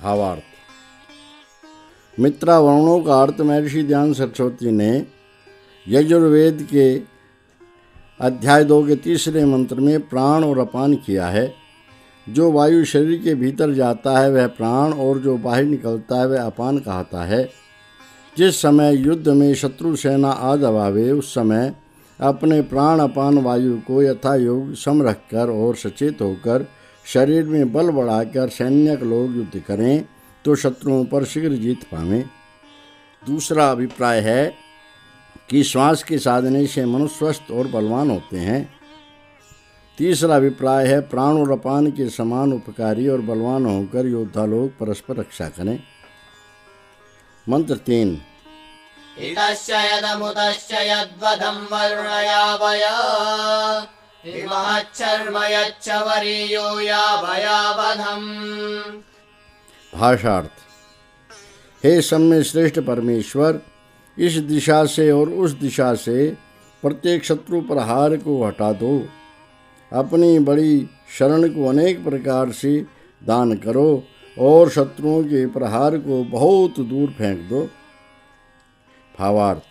भावार्थ। मित्रावर्णों का अर्थ महर्षि ध्यान सरस्वती ने यजुर्वेद के अध्याय 2 के तीसरे मंत्र में प्राण और अपान किया है। जो वायु शरीर के भीतर जाता है वह प्राण और जो बाहर निकलता है वह अपान कहता है। जिस समय युद्ध में शत्रु सेना आ दबावे उस समय अपने प्राण अपान वायु को यथा योग सम रखकर और सचेत होकर शरीर में बल बढ़ाकर सैनिक लोग युद्ध करें तो शत्रुओं पर शीघ्र जीत पावें। दूसरा अभिप्राय है कि श्वास के साधने से मनुष्य स्वस्थ और बलवान होते हैं। तीसरा अभिप्राय है प्राण और अपान के समान उपकारी और बलवान होकर योद्धा लोग परस्पर रक्षा करें। मंत्र 3। इतश्च यदमुतश्च यद्वदं वर्णयावय हिमच्छर्म यच्च वरीयो यावयावधम्। भाषार्थ। हे सब में श्रेष्ठ परमेश्वर, इस दिशा से और उस दिशा से प्रत्येक शत्रु प्रहार को हटा दो। अपनी बड़ी शरण को अनेक प्रकार से दान करो और शत्रुओं के प्रहार को बहुत दूर फेंक दो। भावार्थ।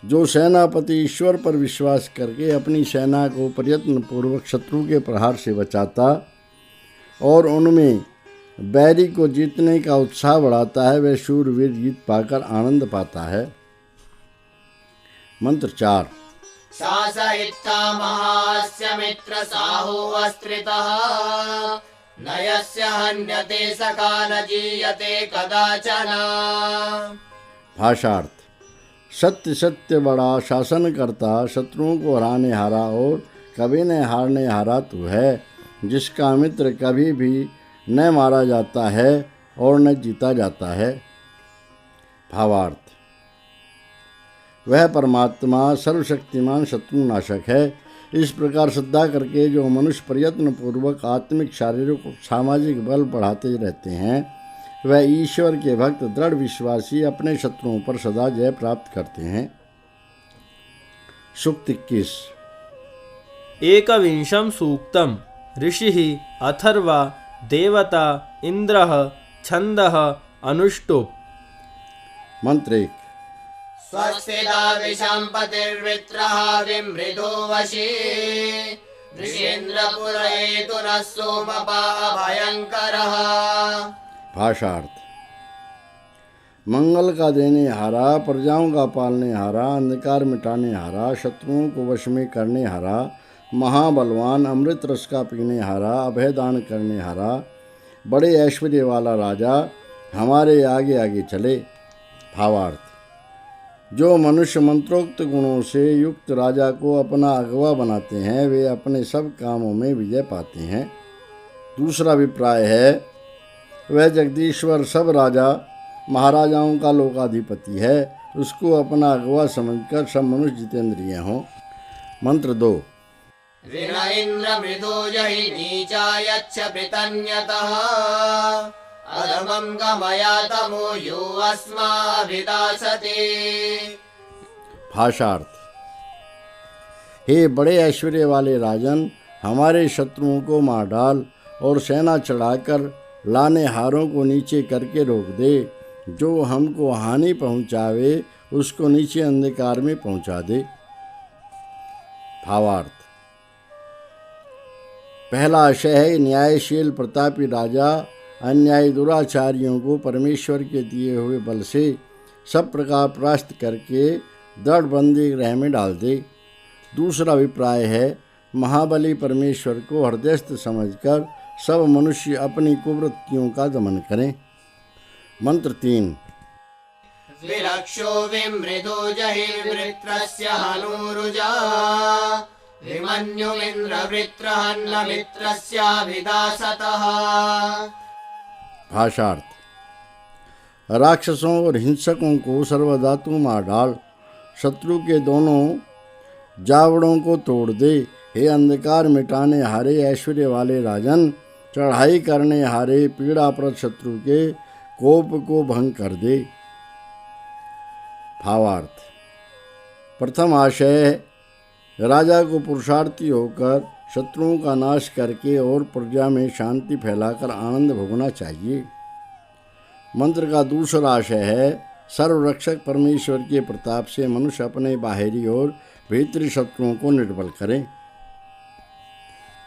जो सेनापति ईश्वर पर विश्वास करके अपनी सेना को प्रयत्न पूर्वक शत्रु के प्रहार से बचाता और उनमें बैरी को जीतने का उत्साह बढ़ाता है वह शूरवीर जीत पाकर आनंद पाता है। मंत्र 4। शासयित्वा महास्य मित्र साहो अस्त्रितः न यस्य हन्यते सखा न जीयते कदाचन। भाषार्थ। सत्य सत्य बड़ा शासन करता शत्रुओं को हराने हारा और कभी न हारने हारा तू है, जिसका मित्र कभी भी न मारा जाता है और न जीता जाता है। भावार्थ। वह परमात्मा सर्वशक्तिमान शत्रुनाशक है। इस प्रकार श्रद्धा करके जो मनुष्य प्रयत्न पूर्वक आत्मिक शारीरिक और सामाजिक बल बढ़ाते रहते हैं वह ईश्वर के भक्त दृढ़ विश्वासी अपने शत्रुओं पर सदा जय प्राप्त करते हैं। सूक्त 21। एकविंशं सूक्तम् ऋषिः अथर्वा देवता इंद्रः छन्दः अनुष्टुप्। मंत्र 1। स्वस्तिदाविशम्पतिर्वित्रः विमृदो वशी ऋषीन्द्रपुरयेतु नः सोमपा भयङ्करः। भाषार्थ। मंगल का देने हारा, प्रजाओं का पालने हारा, अंधकार मिटाने हारा, शत्रुओं को वश में करने हारा, महाबलवान, अमृत रस का पीने हारा, अभयदान करने हारा, बड़े ऐश्वर्य वाला राजा हमारे आगे आगे चले। भावार्थ। जो मनुष्य मंत्रोक्त गुणों से युक्त राजा को अपना अगवा बनाते हैं वे अपने सब कामों में विजय पाते हैं। दूसरा अभिप्राय है वह जगदीश्वर सब राजा महाराजाओं का लोकाधिपति है, उसको अपना अगवा समझकर सब मनुष्य जितेंद्रिय हों। मंत्र 2। ऋण इंद्र मृदो जहि नीचायच्छ पृतन्यतः अधमं गमयातमो यो अस्माभिदासते। भाषार्थ। हे बड़े ऐश्वर्य वाले राजन, हमारे शत्रुओं को मार डाल और सेना चढ़ाकर लाने हारों को नीचे करके रोक दे। जो हमको हानि पहुंचावे उसको नीचे अंधकार में पहुंचा दे। भावार्थ। पहला आशय है न्यायशील प्रतापी राजा अन्यायी दुराचारियों को परमेश्वर के दिए हुए बल से सब प्रकार परास्त करके दृढ़ बंदी गृह में डाल दे। दूसरा अभिप्राय है महाबली परमेश्वर को हृदयस्थ समझकर सब मनुष्य अपनी कुवृत्तियों का दमन करें। मंत्र 3। विरक्षो विमृदो जहिर्वृत्रस्य हनूरुजा विमन्युमिन्द्रवृत्रहन्न मित्रस्याभिदासतः। भाषार्थ। राक्षसों और हिंसकों को सर्वदा तू मार डाल, शत्रु के दोनों जावड़ों को तोड़ दे। हे अंधकार मिटाने हारे ऐश्वर्य वाले राजन, चढ़ाई करने हारे पीड़ाप्रद शत्रु के कोप को भंग कर दे। भावार्थ। प्रथम आशय राजा को पुरुषार्थी होकर शत्रुओं का नाश करके और प्रजा में शांति फैलाकर आनंद भोगना चाहिए। मंत्र का दूसरा आशय है सर्वरक्षक परमेश्वर के प्रताप से मनुष्य अपने बाहरी और भीतरी शत्रुओं को निर्बल करे।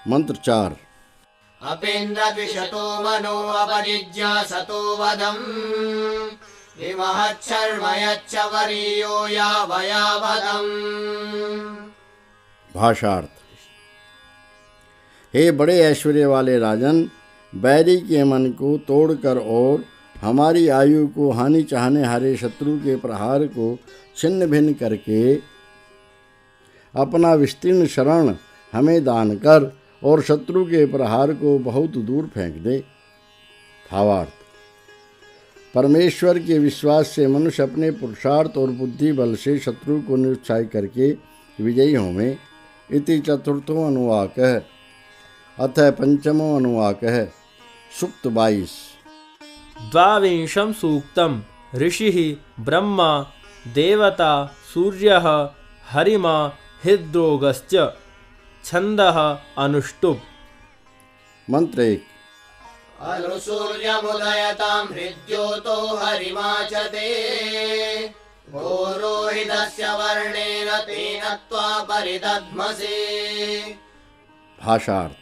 मंत्र 4। अपेन्द्रद्विषतो मनो अपजिज्ञासतो वदम् विमहच्छर्म यच्च वरीयो यावयावदम्। भाषार्थ। हे बड़े ऐश्वर्य वाले राजन, बैरी के मन को तोड़कर और हमारी आयु को हानि चाहने हारे शत्रु के प्रहार को छिन्न भिन्न करके अपना विस्तीर्ण शरण हमें दान कर और शत्रु के प्रहार को बहुत दूर फेंक दे। भावार्थ। परमेश्वर के विश्वास से मनुष्य अपने पुरुषार्थ और बुद्धि बल से शत्रु को निरुत्साहित करके विजयी होवे। इति चतुर्थो अनुवाकः अथ पंचमो अनुवाकः। सूक्त 22। द्वाविंशं सूक्तम् ऋषिः ब्रह्मा देवता सूर्यः हरिमा हृद्रोगश्च छन्दः अनुष्टुप्। मंत्र 1। अनुसूर्यमुदयतां हृद्योतो हरिमा च ते गोरोहितस्य वर्णेन तेन त्वा परिदध्मसे। भाषार्थ।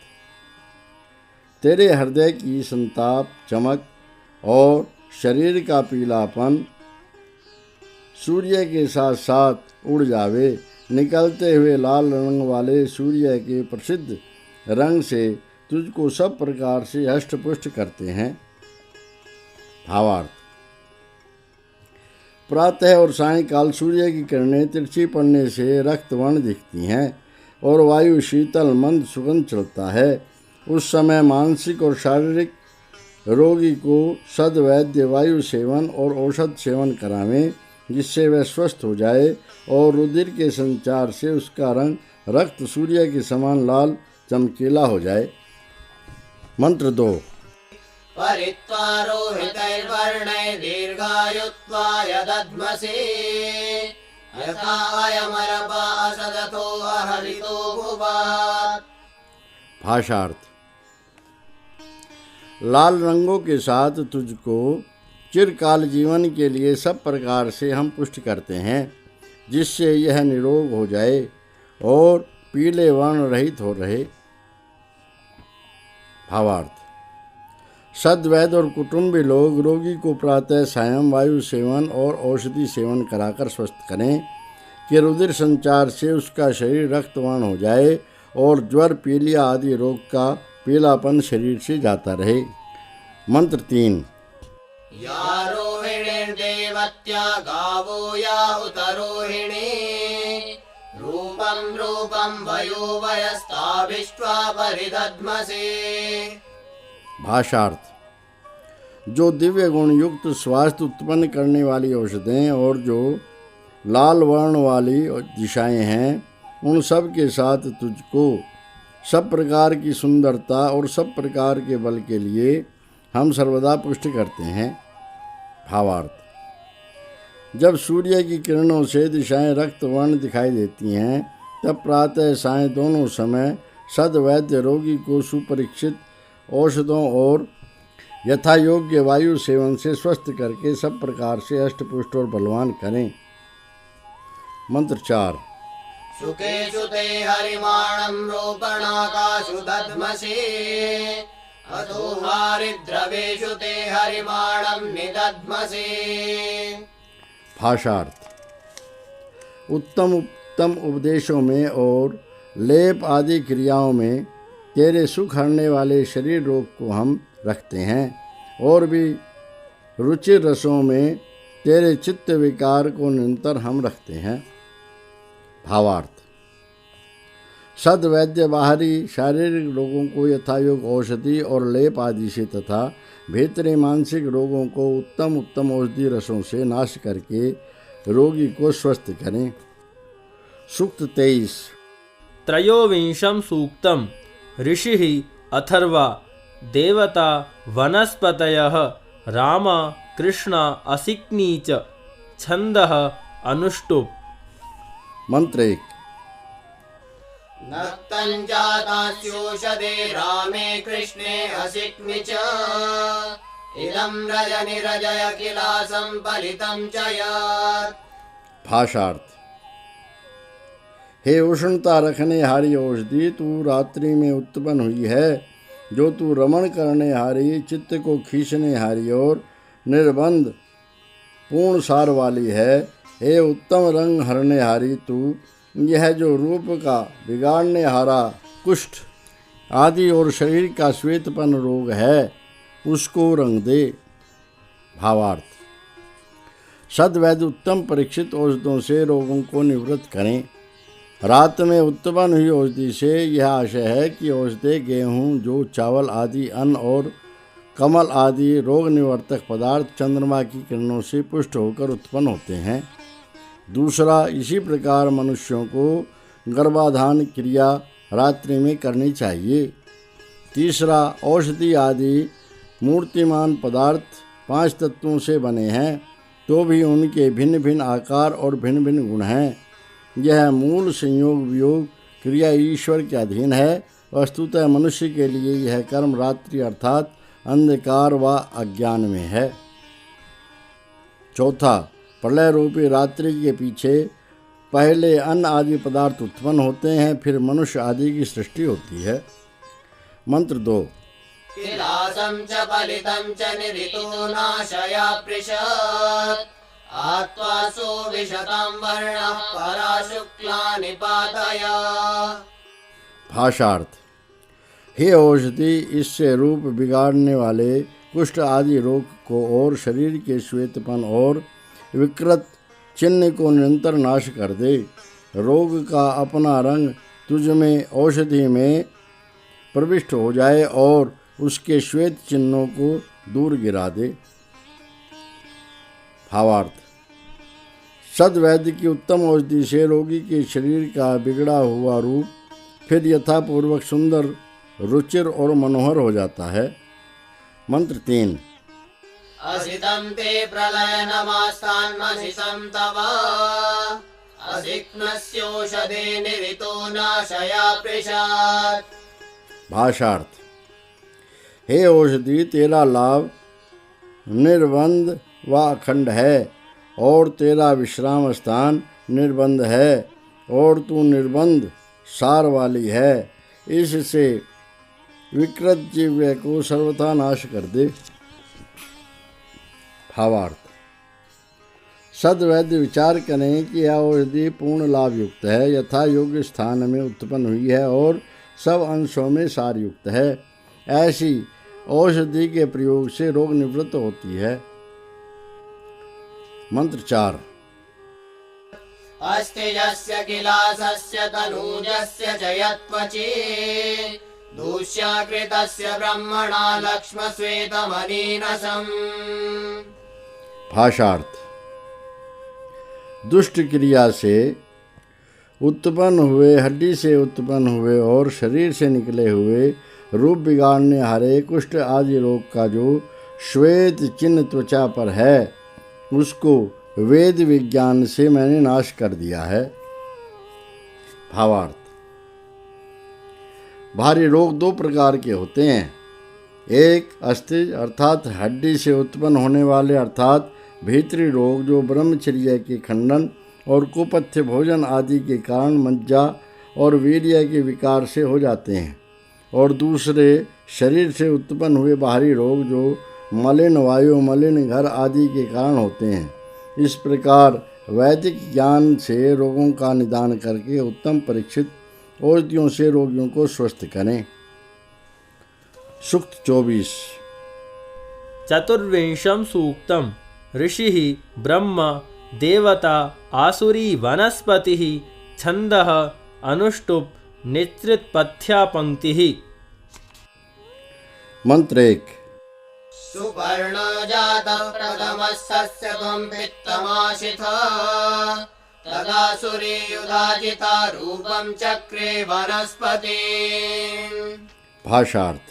तेरे हृदय की संताप चमक और शरीर का पीलापन सूर्य के साथ साथ उड़ जावे। निकलते हुए लाल रंग वाले सूर्य के प्रसिद्ध रंग से तुझको सब प्रकार से हष्टपुष्ट करते हैं। भावार्थ। प्रातः और सायंकाल सूर्य की किरणें तिरछी पड़ने से रक्तवर्ण दिखती हैं और वायु शीतल मंद सुगंध चलता है। उस समय मानसिक और शारीरिक रोगी को सद्वैद्य वायु सेवन और औषध सेवन करावें, जिससे वह स्वस्थ हो जाए और रुधिर के संचार से उसका रंग रक्त सूर्य के समान लाल चमकीला हो जाए। मंत्र 2। परित्वा रोहितैर्वर्णैः दीर्घायुत्वाय दध्मसे यथा अयमरपा असदतो अहरितो भुवात्। भाषार्थ। लाल रंगों के साथ तुझको चिरकाल जीवन के लिए सब प्रकार से हम पुष्ट करते हैं, जिससे यह निरोग हो जाए और पीले वर्ण रहित हो रहे। भावार्थ। सद्वैद और कुटुंबी लोग रोगी को प्रातः सायं वायु सेवन और औषधि सेवन कराकर स्वस्थ करें कि रुधिर संचार से उसका शरीर रक्तवान हो जाए और ज्वर पीलिया आदि रोग का पीलापन शरीर से जाता रहे। मंत्र 3। या रोहिणीर्देवत्या गावो या उतरोहिणी रूपं रूपं वयो वयस्ताभिष्ट्वा परिदध्मसे। भाषार्थ। जो दिव्य गुण युक्त स्वास्थ्य उत्पन्न करने वाली औषधें और जो लाल वर्ण वाली दिशाएं हैं, उन सब के साथ तुझको सब प्रकार की सुंदरता और सब प्रकार के बल के लिए हम सर्वदा पुष्ट करते हैं। भावार्थ। जब सूर्य की किरणों से दिशाएं रक्त वर्ण दिखाई देती हैं, तब प्रातः सायं दोनों समय सद्वैद्य रोगी को सुपरीक्षित औषधों और यथा योग्य वायु सेवन से स्वस्थ करके सब प्रकार से अष्टपुष्ट और बलवान करें। मंत्र 4। सुकेषु ते हरिमाणं रोपणाकाशु दध्मसे अतो हारिद्रवेषु ते हरिमाणं निदध्मसे। भाषार्थ। उत्तम उपदेशों में और लेप आदि क्रियाओं में तेरे सुख हरने वाले शरीर रोग को हम रखते हैं और भी रुचिर रसों में तेरे चित्त विकार को निरंतर हम रखते हैं। भावार्थ। सद्वैद्य बाहरी शारीरिक रोगों को यथायोग औषधि और लेप आदि से तथा भीतरी मानसिक रोगों को उत्तम औषधि रसों से नाश करके रोगी को स्वस्थ करें। सूक्त 23। त्रयोविंशं सूक्तम् ऋषिः अथर्वा देवता वनस्पतयः राम कृष्ण असिक्नी च छन्दः अनुष्टुप्। मंत्र 1। नक्तं जातास्योषधे रामे कृष्णे असिक्मि च इदं रजनिरजय किलासं फलितं च यत्। भाषार्थ। हे उष्णता रखने हारी औषधि, तू रात्रि में उत्पन्न हुई है, जो तू रमण करने हारी, चित्त को खींचने हारी और निर्बंध पूर्ण सार वाली है। हे उत्तम रंग हरने हारी तू, यह जो रूप का बिगाड़ने हारा कुष्ठ आदि और शरीर का श्वेतपन रोग है, उसको रंग दे। भावार्थ। सद्वैद्य उत्तम परीक्षित औषधों से रोगों को निवृत्त करें। रात में उत्पन्न हुई औषधि से यह आशय है कि औषधि गेहूँ, जो चावल आदि अन्न और कमल आदि रोग निवर्तक पदार्थ चंद्रमा की किरणों से पुष्ट होकर उत्पन्न होते हैं। दूसरा, इसी प्रकार मनुष्यों को गर्भाधान क्रिया रात्रि में करनी चाहिए। तीसरा, औषधि आदि मूर्तिमान पदार्थ 5 तत्वों से बने हैं, तो भी उनके भिन्न भिन्न आकार और भिन्न भिन्न गुण हैं। यह मूल संयोग वियोग क्रिया ईश्वर के अधीन है। वस्तुतः मनुष्य के लिए यह कर्म रात्रि अर्थात अंधकार व अज्ञान में है। चौथा, प्रलय रूपी रात्रि के पीछे पहले अन्न आदि पदार्थ उत्पन्न होते हैं, फिर मनुष्य आदि की सृष्टि होती है। मंत्र 2। किलासं च फलितं च निरितो नाशया पृषत्। आत्वासो विशतं वर्णः परा शुक्ला निपातया। भाषार्थ। हे औषधि, इससे रूप बिगाड़ने वाले कुष्ठ आदि रोग को और शरीर के श्वेतपन और विकृत चिन्ह को निरंतर नाश कर दे। रोग का अपना रंग तुझ में औषधि में प्रविष्ट हो जाए और उसके श्वेत चिन्हों को दूर गिरा दे। भावार्थ। सद्वैद्य की उत्तम औषधि से रोगी के शरीर का बिगड़ा हुआ रूप फिर यथापूर्वक सुंदर, रुचिर और मनोहर हो जाता है। मंत्र 3। असितं ते प्रलयनमास्तान्मसितं तव। असिक्नस्योषधे निरितो नाशया पृषत्। भाषार्थ। हे औषधि, तेरा लाभ निर्बंध व अखंड है और तेरा विश्राम स्थान निर्बंध है और तू निर्बंध सार वाली है। इससे विकृत जीव को सर्वथा नाश कर दे। भावार्थ। सद्वैद्य विचार करें कि यह औषधि पूर्ण लाभ युक्त है, यथा योग्य स्थान में उत्पन्न हुई है और सब अंशों में सार युक्त है। ऐसी औषधि के प्रयोग से रोग निवृत्त होती है। मंत्र 4। अस्तिजस्य किलासस्य तनूजस्य च यत्त्वचि। दूष्याकृतस्य ब्रह्मणा लक्ष्मश्वेतमनीनसम्। भाषार्थ। दुष्ट क्रिया से उत्पन्न हुए, हड्डी से उत्पन्न हुए और शरीर से निकले हुए रूप बिगाड़ने हारे कुष्ठ आदि रोग का जो श्वेत चिन्ह त्वचा पर है, उसको वेद विज्ञान से मैंने नाश कर दिया है। भावार्थ। भारी रोग 2 प्रकार के होते हैं। एक, अस्थिज अर्थात हड्डी से उत्पन्न होने वाले अर्थात भीतरी रोग, जो ब्रह्मचर्य के खंडन और कुपथ्य भोजन आदि के कारण मज्जा और वीर्य के विकार से हो जाते हैं। और दूसरे, शरीर से उत्पन्न हुए बाहरी रोग, जो मलिन वायु, मलिन घर आदि के कारण होते हैं। इस प्रकार वैदिक ज्ञान से रोगों का निदान करके उत्तम परीक्षित औषधियों से रोगियों को स्वस्थ करें। सूक्त 24। चतुर्विंशं सूक्तम् ऋषिः ब्रह्म देवता आसुरी वनस्पतिः छन्दः अनुष्टुप् निश्चितपथ्या पंक्तिः। मंत्र 1। सुपर्णो जातः प्रथमस्य त्वं पित्तमाशिथः। तदासुरी युधाजिता रूपं चक्रे वनस्पति। भाषार्थ।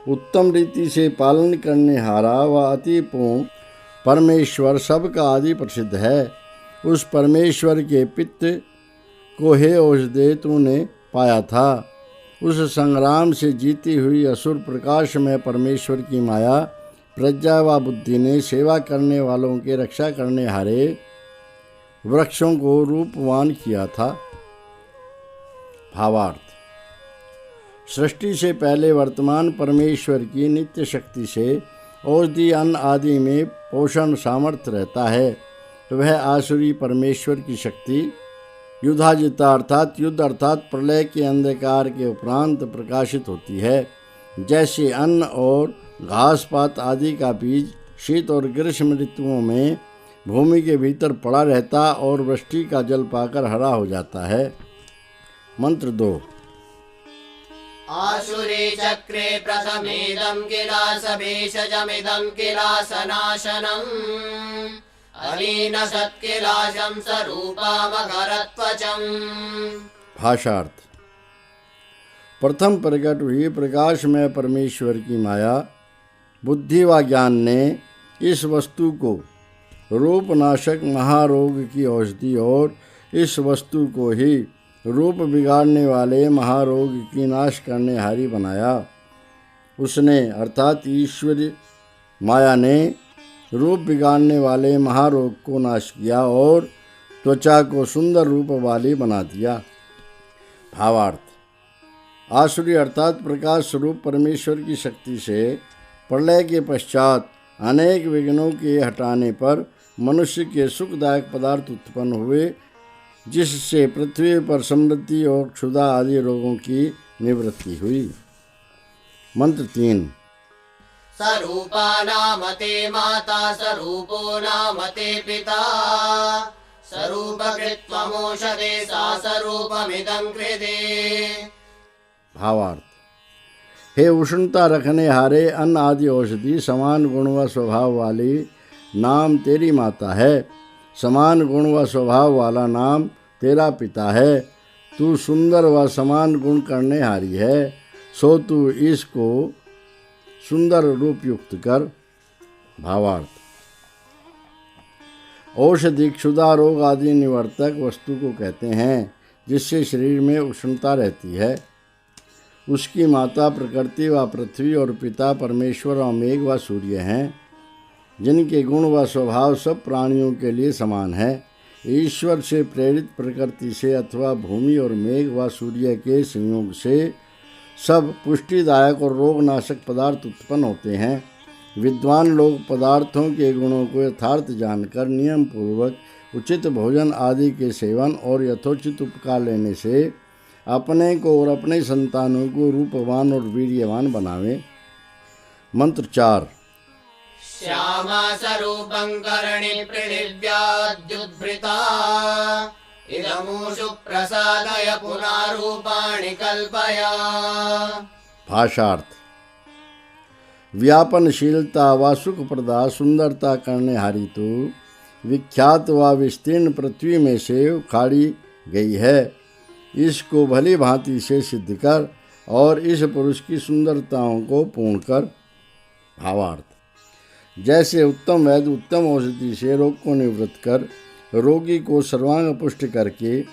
उत्तम रीति से पालन करने हारा व अति पूर्ण परमेश्वर सबका आदि प्रसिद्ध है। उस परमेश्वर के पित्त को हे औषधे तूने पाया था उस संग्राम से जीती हुई असुर प्रकाश में परमेश्वर की माया प्रज्ञा व बुद्धि ने सेवा करने वालों के रक्षा करने हारे वृक्षों को रूपवान किया था। भावार्थ: सृष्टि से पहले वर्तमान परमेश्वर की नित्य शक्ति से औषधि अन्न आदि में पोषण सामर्थ्य रहता है। वह आसुरी परमेश्वर की शक्ति युद्धाजिता अर्थात युद्ध अर्थात प्रलय के अंधकार के उपरांत प्रकाशित होती है। जैसे अन्न और घास पात आदि का बीज शीत और ग्रीष्म ऋतुओं में भूमि के भीतर पड़ा रहता और वृष्टि का जल पाकर हरा हो जाता है। मंत्र 2। आसुरे चक्रे प्रथमेदं किलासभेषजमिदं किलासनाशनम् अनेन सत्किलाशं स्वरूपामकरत्वचम्। भाषार्थ: प्रथम प्रकट हुई प्रकाश में परमेश्वर की माया बुद्धि व ज्ञान ने इस वस्तु को रूपनाशक महारोग की औषधि और इस वस्तु को ही रूप बिगाड़ने वाले महारोग की नाश करने हारी बनाया। उसने अर्थात ईश्वरी माया ने रूप बिगाड़ने वाले महारोग को नाश किया और त्वचा को सुंदर रूप वाली बना दिया। भावार्थ: आसुरी अर्थात प्रकाश स्वरूप परमेश्वर की शक्ति से प्रलय के पश्चात अनेक विघ्नों के हटाने पर मनुष्य के सुखदायक पदार्थ उत्पन्न हुए, जिससे पृथ्वी पर समृद्धि और क्षुधा आदि रोगों की निवृत्ति हुई। मंत्र 3। स्वरूपा नाम ते माता स्वरूपो नाम ते पिता स्वरूपकृत्वमोषधे सा स्वरूपमिदं कृते। भावार्थ: हे उष्णता रखने हारे अन्न आदि औषधि समान गुण व स्वभाव वाली नाम तेरी माता है, समान गुण व स्वभाव वाला नाम तेरा पिता है। तू सुंदर व समान गुण करने हारी है, सो तू इसको सुंदर रूप युक्त कर। भावार्थ: औषधि क्षुधा रोग आदि निवर्तक वस्तु को कहते हैं, जिससे शरीर में उष्णता रहती है। उसकी माता प्रकृति व पृथ्वी और पिता परमेश्वर व मेघ व सूर्य हैं, जिनके गुण व स्वभाव सब प्राणियों के लिए समान है। ईश्वर से प्रेरित प्रकृति से अथवा भूमि और मेघ व सूर्य के संयोग से सब पुष्टिदायक और रोगनाशक पदार्थ उत्पन्न होते हैं। विद्वान लोग पदार्थों के गुणों को यथार्थ जानकर नियम पूर्वक उचित भोजन आदि के सेवन और यथोचित उपकार लेने से अपने को और अपने संतानों को रूपवान और वीर्यवान बनावें। मंत्र 4। श्यामा स्वरूपं कर्णे पृथिव्याद्युद्भृता इदमूषु प्रसादय पुनरूपाणि कल्पय। भाषार्थ: व्यापनशीलता व सुखप्रदा सुंदरता करने हारी तो विख्यात व विस्तीर्ण पृथ्वी में से उखाड़ी गई है। इसको भली भांति से सिद्ध कर और इस पुरुष की सुंदरताओं को पूर्ण कर। भावार्थ: जैसे उत्तम वैद्य उत्तम औषधि से रोग को निवृत्त कर रोगी को सर्वांग पुष्ट करके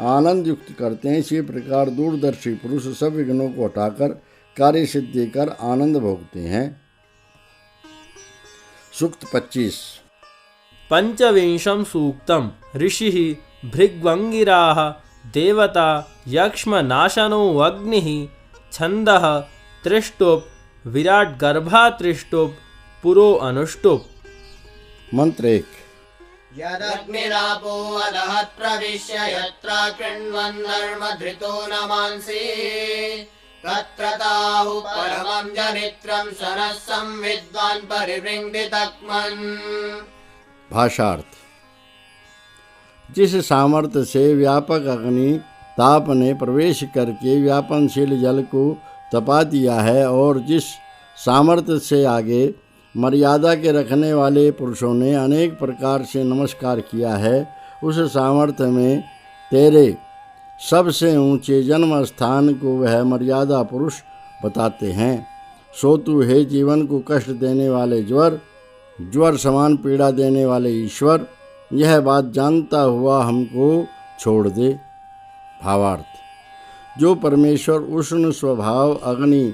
आनंद युक्त करते हैं, इसी प्रकार दूरदर्शी पुरुष सब विघ्नों को हटाकर कार्य सिद्धि कर आनंद भोगते हैं। सूक्त 25। पंचविंशं सूक्तम् ऋषिः भृग्वङ्गिराः देवता यक्ष्मनाशनो अग्निः छन्दः त्रिष्टुप् विराट गर्भा त्रिष्टुप् पुरो अनुष्टुप्। मंत्र 1। यदग्निरापो अदहत् प्रविश्य यत्र कृण्वन् धर्मधृतो नमांसि तत्र ताहुः परमं जनित्रं सनः संविद्वान् परिवृङ्दितक्मन्। भाषार्थ: जिस सामर्थ्य से व्यापक अग्नि ताप ने प्रवेश करके व्यापनशील जल को तपा दिया है और जिस सामर्थ्य से आगे मर्यादा के रखने वाले पुरुषों ने अनेक प्रकार से नमस्कार किया है, उस सामर्थ्य में तेरे सबसे ऊंचे जन्म स्थान को वह मर्यादा पुरुष बताते हैं। सो तू हे जीवन को कष्ट देने वाले ज्वर समान पीड़ा देने वाले ईश्वर, यह बात जानता हुआ हमको छोड़ दे। भावार्थ: जो परमेश्वर उष्ण स्वभाव अग्नि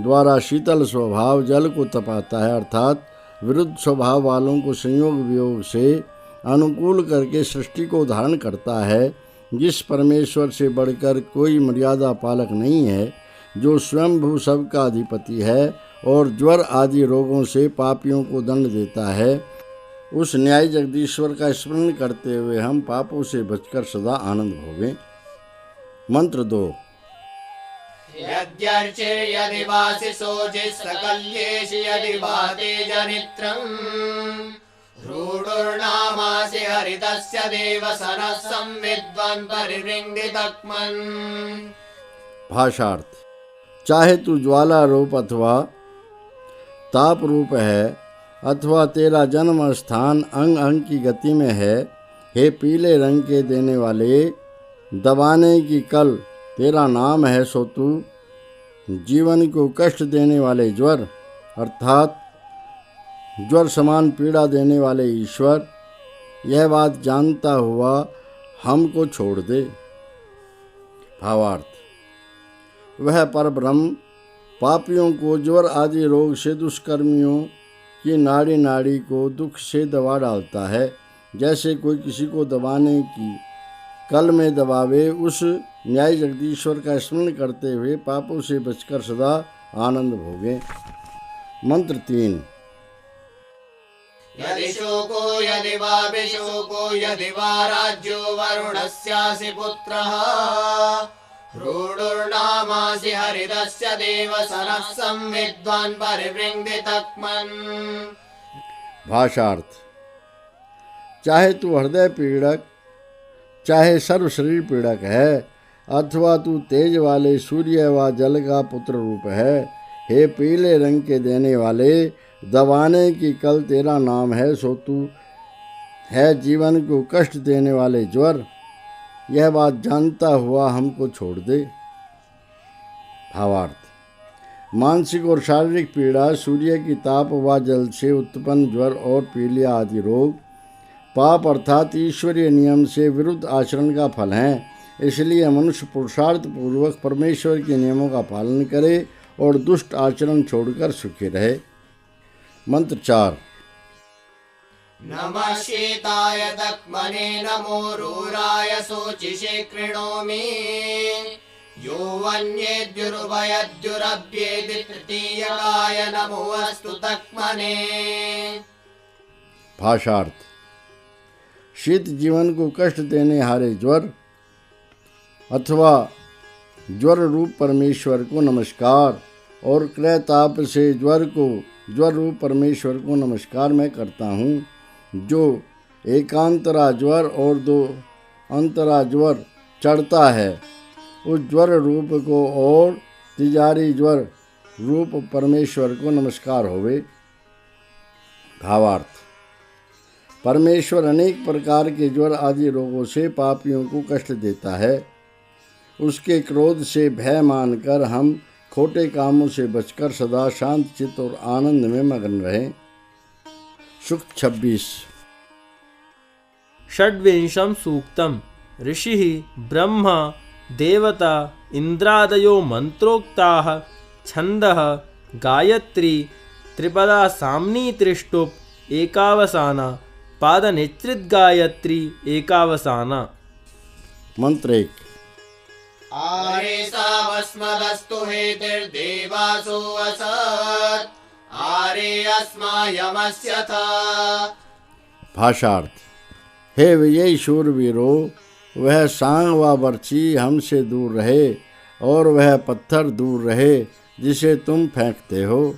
द्वारा शीतल स्वभाव जल को तपाता है, अर्थात विरुद्ध स्वभाव वालों को संयोग वियोग से अनुकूल करके सृष्टि को धारण करता है, जिस परमेश्वर से बढ़कर कोई मर्यादा पालक नहीं है, जो स्वयंभू सबका अधिपति है और ज्वर आदि रोगों से पापियों को दंड देता है, उस न्यायी जगदीश्वर का स्मरण करते हुए हम पापों से बचकर सदा आनंद भोगें। मंत्र 2। यद्यर्चे यदि वासि शोचिस्तकल्येषि यदि वाते जनित्रम् रूढुर्नामासि हरितस्य देवसनः संविद्वान् परिवृङ्गितक्मन्। भाषार्थ। चाहे तू ज्वाला रूप अथवा ताप रूप है, अथवा तेरा जन्म स्थान अंग अंग की गति में है, हे पीले रंग के देने वाले, दबाने की कल तेरा नाम है, सो तू जीवन को कष्ट देने वाले ज्वर अर्थात ज्वर समान पीड़ा देने वाले ईश्वर, यह बात जानता हुआ हमको छोड़ दे। भावार्थ। वह परब्रह्म पापियों को ज्वर आदि रोग से दुष्कर्मियों की नाड़ी नाड़ी को दुख से दबा डालता है, जैसे कोई किसी को दबाने की कल में दबावे। उस न्याय जगदीश्वर का स्मरण करते हुए पापों से बचकर सदा आनंद भोगे। मंत्र 3। यदि शोको यदि वा विशोको यदि वा राज्यो वरुणस्यासि पुत्रः रूढुर्नामासि हरितस्य देवसनः संविद्वान् परिवृङ्गितक्मन्। भाषार्थ। चाहे तू हृदय पीड़क, चाहे सर्व शरीर पीड़क है, अथवा तू तेज वाले सूर्य व जल का पुत्र रूप है, हे पीले रंग के देने वाले, दबाने की कल तेरा नाम है, सो तू है जीवन को कष्ट देने वाले ज्वर, यह बात जानता हुआ हमको छोड़ दे। भावार्थ। मानसिक और शारीरिक पीड़ा, सूर्य की ताप व जल से उत्पन्न ज्वर और पीलिया आदि रोग पाप अर्थात ईश्वरीय नियम से विरुद्ध आचरण का फल हैं। इसलिए मनुष्य पुरुषार्थ पूर्वक परमेश्वर के नियमों का पालन करे और दुष्ट आचरण छोड़कर सुखी रहे। मंत्र 4। नमः शीताय तक्मने नमो रूराय शोचिषे कृणोमि यो वन्येद्युरुभयद्युरभ्येति तृतीयकाय नमो अस्तु तक्मने। भाषार्थ। शीत जीवन को कष्ट देने हारे ज्वर अथवा ज्वर रूप परमेश्वर को नमस्कार और क्रय ताप से ज्वर रूप परमेश्वर को नमस्कार मैं करता हूँ, जो एकांतरा ज्वर और दो अंतरा ज्वर चढ़ता है, उस ज्वर रूप को और तिजारी ज्वर रूप परमेश्वर को नमस्कार होवे। भावार्थ। परमेश्वर अनेक प्रकार के ज्वर आदि रोगों से पापियों को कष्ट देता है। उसके क्रोध से भय मानकर हम खोटे कामों से बचकर सदा शांत चित्त और आनंद में मग्न रहें। सूक्त 26। षड्विंशं सूक्तम् ऋषिः ब्रह्मा देवता इन्द्रादयो मंत्रोक्ताः छन्दः गायत्री त्रिपदा साम्नी त्रिष्टुप एकावसाना पादनिच्रित गायत्री एकावसाना। मंत्र 1। आरेसावस्मदस्तु हेतिर्देवासो असत् आरे अस्मायमस्य था। भाषार्थ। हे विजयी शूरवीरो, वह सांग व बर्छी हमसे दूर रहे और वह पत्थर दूर रहे जिसे तुम फेंकते हो।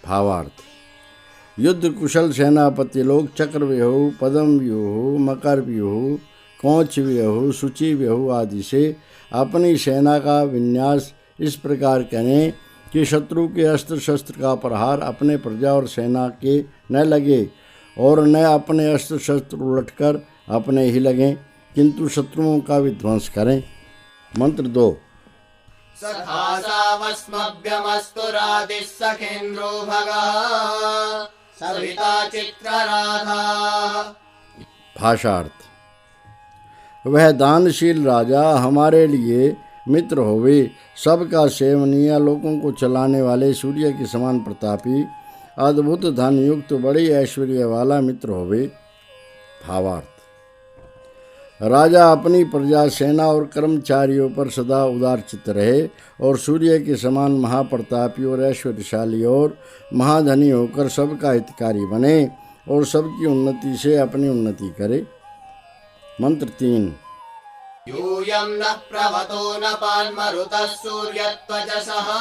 भावार्थ। युद्ध कुशल सेनापति लोग चक्रव्यूह, पद्म व्यूह, मकर व्यूह, कौच व्यूह, सूची व्यूह आदि से अपनी सेना का विन्यास इस प्रकार करें कि शत्रु के अस्त्र शस्त्र का प्रहार अपने प्रजा और सेना के न लगे और न अपने अस्त्र शस्त्र उलटकर अपने ही लगें, किंतु शत्रुओं का विध्वंस करें। मंत्र 2। सखासावस्मभ्यमस्तु रातिः सखेन्द्रो भगः सविता चित्रराधा। भाषार्थ। वह दानशील राजा हमारे लिए मित्र होवे, सबका सेवनीय, लोगों को चलाने वाले, सूर्य के समान प्रतापी, अद्भुत धन युक्त, बड़ी ऐश्वर्य वाला मित्र होवे। भावार्थ: राजा अपनी प्रजा, सेना और कर्मचारियों पर सदा उदारचित्त रहे और सूर्य के समान महाप्रतापी और ऐश्वर्यशाली और महाधनी होकर सबका हितकारी बने और सबकी उन्नति से अपनी उन्नति करे। मंत्र 3। यूयं नः प्रवतो न पान्मरुतः सूर्यत्वचसः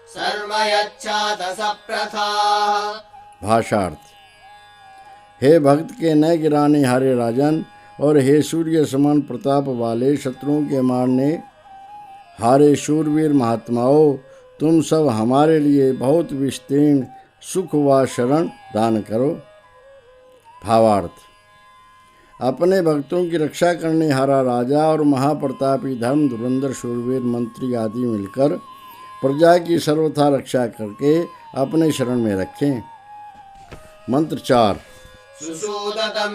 सर्व यच्छात सप्रथाः। भाषार्थ: हे भक्त के न गिराने हारे राजन और हे सूर्य समान प्रताप वाले, शत्रुओं के मारने हारे शूरवीर महात्माओं, तुम सब हमारे लिए बहुत विस्तीर्ण सुख व शरण दान करो। भावार्थ: अपने भक्तों की रक्षा करने हारा राजा और महाप्रतापी धर्म धुरंधर शूरवीर मंत्री आदि मिलकर प्रजा की सर्वथा रक्षा करके अपने शरण में रखें। मंत्र 4। सुसूदतं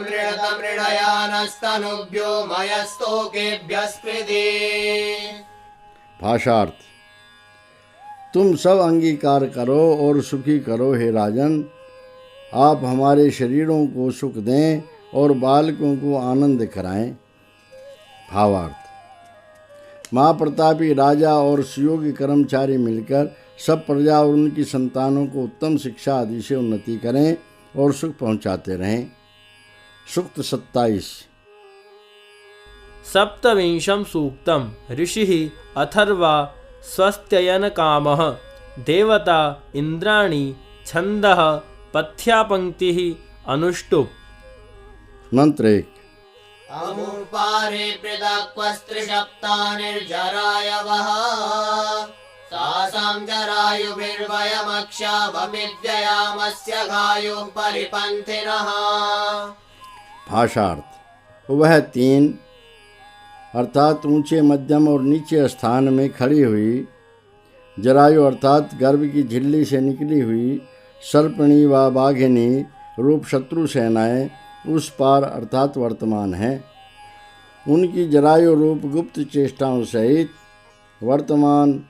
मृडयानस्तनुभ्यो मयस्तोकेभ्यः स्पृधे। भाषार्थ: तुम सब अंगीकार करो और सुखी करो हे राजन, आप हमारे शरीरों को सुख दें और बालकों को आनंद कराएं। भावार्थ: महाप्रतापी राजा और सुयोग्य कर्मचारी मिलकर सब प्रजा और उनकी संतानों को उत्तम शिक्षा आदि से उन्नति करें और सुख पहुंचाते रहें। सूक्त 27। सप्तविंशं सूक्तम् ऋषिः अथर्वा स्वस्त्ययनकामः देवता इन्द्राणि छन्दः पथ्यापङ्क्तिः अनुष्टुप्। मंत्र 1। अमुपारे पृथक्वस्त्रिसप्तानिर्जरायवः सासां जरायुभिर्वयमक्षावमिद्ययामस्य गायुः परिपन्थिनः। भाषार्थ: वह 3 अर्थात ऊंचे, मध्यम और नीचे स्थान में खड़ी हुई, जरायु अर्थात गर्भ की झिल्ली से निकली हुई, सर्पिणी व बाघिनी रूप शत्रु सेनाएं उस पार अर्थात वर्तमान हैं। उनकी जरायु रूप गुप्त चेष्टाओं सहित वर्तमान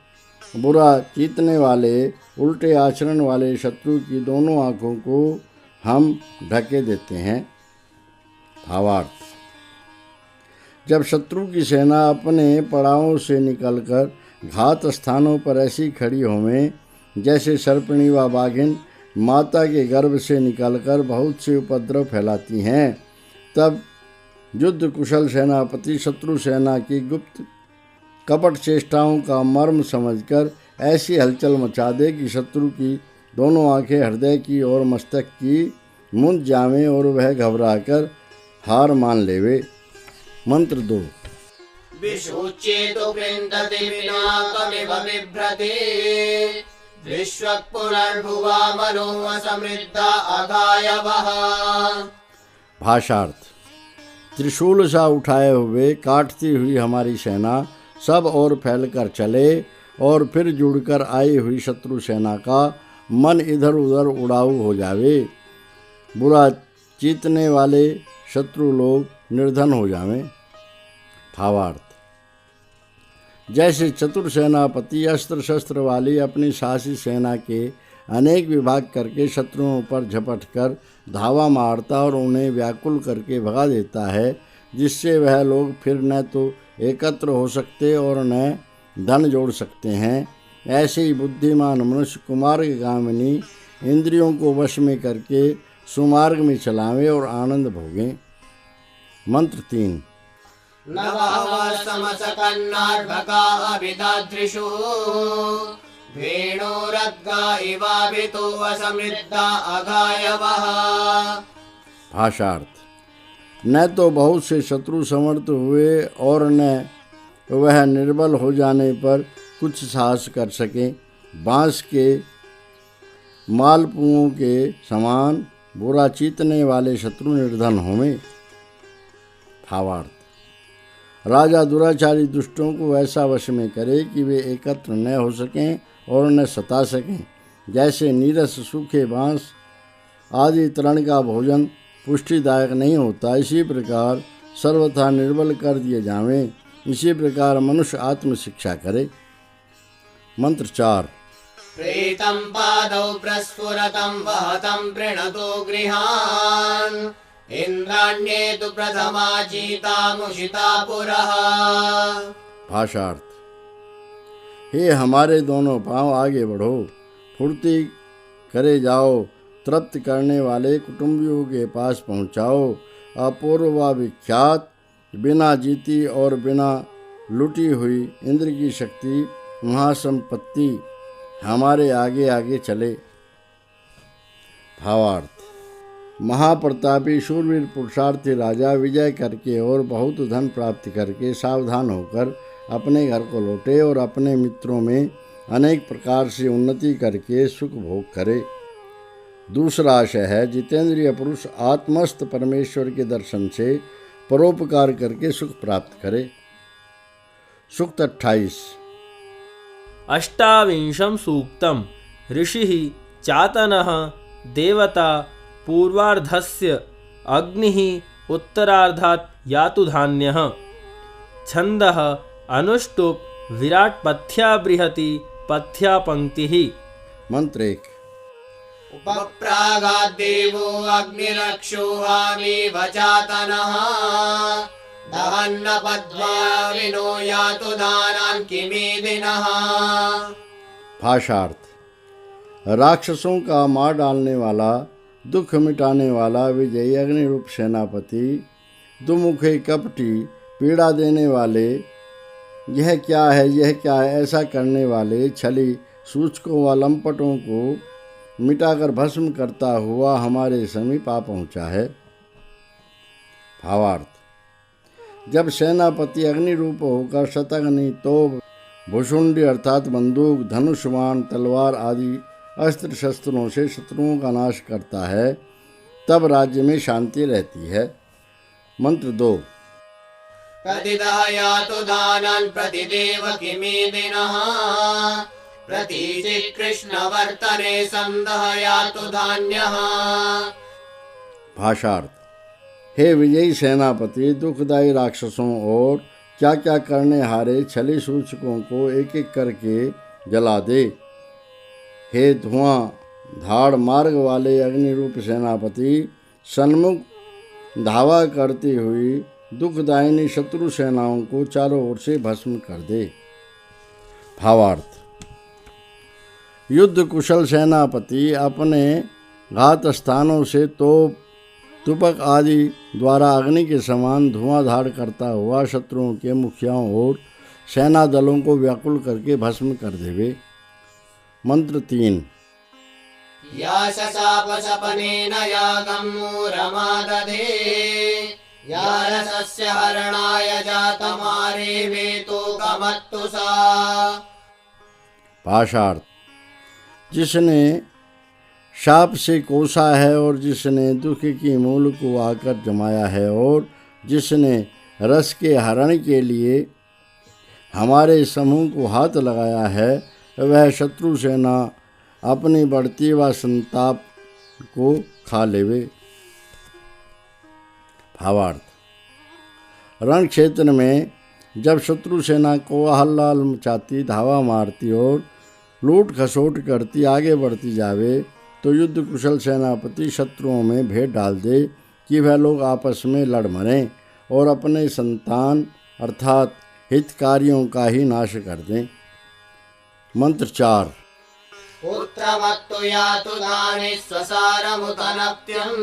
बुरा चीतने वाले, उल्टे आचरण वाले शत्रु की दोनों आँखों को हम ढके देते हैं। भावार्थ: जब शत्रु की सेना अपने पड़ावों से निकलकर घात स्थानों पर ऐसी खड़ी होवें जैसे सर्पिणी व बाघिन माता के गर्भ से निकलकर बहुत से उपद्रव फैलाती हैं, तब युद्ध कुशल सेनापति शत्रु सेना की गुप्त कपट चेष्टाओं का मर्म समझकर ऐसी हलचल मचा दे कि शत्रु की दोनों आंखें हृदय की और मस्तक की मुंद जावें और वह घबराकर हार मान लेवे। मंत्र 2। विशोच्येतु कृन्दति विनाकमिव बिभ्रति विश्वक् पुनर्भुवा मनो समृद्धा अगायवः। भाषार्थ: त्रिशूल सा उठाए हुए काटती हुई हमारी सेना सब और फैलकर चले और फिर जुड़कर आई हुई शत्रु सेना का मन इधर उधर उड़ाऊ हो जावे, बुरा चीतने वाले शत्रु लोग निर्धन हो जावें। भावार्थ: जैसे चतुर सेनापति अस्त्र शस्त्र वाली अपनी साहसी सेना के अनेक विभाग करके शत्रुओं पर झपट कर धावा मारता और उन्हें व्याकुल करके भगा देता है, जिससे वह लोग फिर न तो एकत्र हो सकते और न धन जोड़ सकते हैं, ऐसे ही बुद्धिमान मनुष्य कुमार्गगामिनी इंद्रियों को वश में करके सुमार्ग में चलावें और आनंद भोगें। मंत्र 3। न बहवः समसकन्नार्भकाः अभिदादृशु वेणोरद्गा इवाभितो असमृद्धा अगायवः। भाषार्थ: न तो बहुत से शत्रु समर्थ हुए और न वह निर्बल हो जाने पर कुछ साहस कर सके, बांस के मालपुओं के समान बुरा चीतने वाले शत्रु निर्धन होवें। भावार्थ: राजा दुराचारी दुष्टों को ऐसा वश में करे कि वे एकत्र न हो सकें और न सता सकें, जैसे नीरस सूखे बांस आदि तृण का भोजन पुष्टिदायक नहीं होता, इसी प्रकार सर्वथा निर्बल कर दिए जावें इसी प्रकार मनुष्य आत्म शिक्षा करे। मंत्र 4। प्रीतं पादौ प्रस्फुरतं वहतं प्रणतो गृहान् इन्द्राण्ये तु प्रथमा चीतामुषिता पुरः। भाषार्थ। हे हमारे दोनों पांव आगे बढ़ो, फुर्ती करे जाओ, तृप्त करने वाले कुटुंबियों के पास पहुँचाओ। अपूर्व विख्यात, बिना जीती और बिना लुटी हुई इंद्र की शक्ति महासंपत्ति हमारे आगे आगे चले। भावार्थ। महाप्रतापी शूरवीर पुरुषार्थी राजा विजय करके और बहुत धन प्राप्त करके सावधान होकर अपने घर को लौटे और अपने मित्रों में अनेक प्रकार से उन्नति करके सुख भोग करे। दूसरा आशय है जितेंद्रिय पुरुष आत्मस्थ परमेश्वर के दर्शन से परोपकार करके सुख प्राप्त करे। सूक्त 28। अष्टाविंशं सूक्तम् ऋषिः चातनः देवता पूर्वार्धस्य अग्निः उत्तरार्धात् यातु धान्यः छन्दः अनुष्टुप् विराट पथ्या बृहति पथ्या पंक्तिः। मंत्र 1। उपप्रागाद्देवो अग्निरक्षोहामि वचातनः दहन्न पद्मा विनो यातु दानान् किमेदिनः। भाषार्थ। राक्षसों का मार डालने वाला, दुख मिटाने वाला विजयी अग्निरूप सेनापति, दुमुखे कपटी, पीड़ा देने वाले, यह क्या है यह क्या है ऐसा करने वाले छली सूचकों व लंपटों को मिटाकर भस्म करता हुआ हमारे समीप आ पहुँचा है। भावार्थ। जब सेनापति अग्निरूप होकर शतघ्नि, तोप, भुषुंडी अर्थात बंदूक, धनुष, बाण, तलवार आदि अस्त्र शस्त्रों से शत्रुओं का नाश करता है, तब राज्य में शांति रहती है। मंत्र 2। प्रतिदह यातु दानान् प्रतिदेव किमेदिनः प्रतीचि कृष्णवर्तने संदह यातु धान्यः। भाषार्थ। हे विजयी सेनापति, दुखदायी राक्षसों और क्या क्या करने हारे छली सूचकों को एक एक करके जला दे। हे धुआं धाड़ मार्ग वाले अग्निरूप सेनापति, सन्मुख धावा करती हुई दुखदायिनी शत्रु सेनाओं को चारों ओर से भस्म कर दे। भावार्थ। युद्ध कुशल सेनापति अपने घात स्थानों से तोप, तुपक आदि द्वारा अग्नि के समान धुआंधार करता हुआ शत्रुओं के मुखियाओं और सेना दलों को व्याकुल करके भस्म कर देवे। मंत्र 3। या शशाप सपनेन यागं मूरमादधे या रसस्य हरणाय जातमारे वेतो कमत्तु सा। भाषार्थ। जिसने शाप से कोसा है और जिसने दुख की मूल को आकर जमाया है और जिसने रस के हरण के लिए हमारे समूह को हाथ लगाया है, वह शत्रु सेना अपनी बढ़ती व संताप को खा लेवे। भावार्थ। रण क्षेत्र में जब शत्रु सेना को हल्लाल मचाती, धावा मारती और लूट खसोट करती आगे बढ़ती जावे, तो युद्ध कुशल सेनापति शत्रुओं में भेद डाल दे कि वह लोग आपस में लड़ मरें और अपने संतान अर्थात हितकारियों का ही नाश कर दें। मंत्र 4। पुत्रमत्तु यातु दाने स्वसारमुतनप्यम्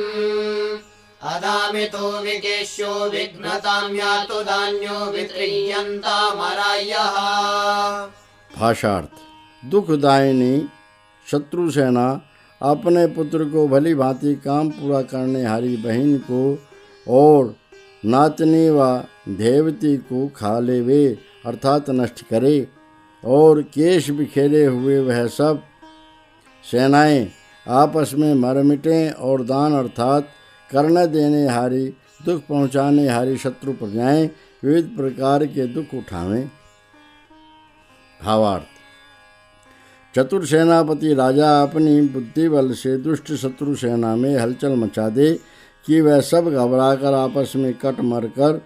अदामितो विकेश्यो विघ्नतां यातु धान्यो वित्रीयन्तामरायः। भाषार्थ। दुखदायिनी शत्रु सेना अपने पुत्र को भली भांति काम पूरा करने हारी बहन को और नातनी व देवती को खा लेवे अर्थात नष्ट करे और केश बिखेरे हुए वह सब सेनाएं आपस में मर मिटें और दान अर्थात कर्ण देने हारी, दुख पहुँचाने हारी शत्रु प्रजाएं विविध प्रकार के दुख उठावें। भावार्थ। चतुर सेनापति राजा अपनी बुद्धि बल से दुष्ट शत्रु सेना में हलचल मचा दे कि वह सब घबराकर आपस में कट मर कर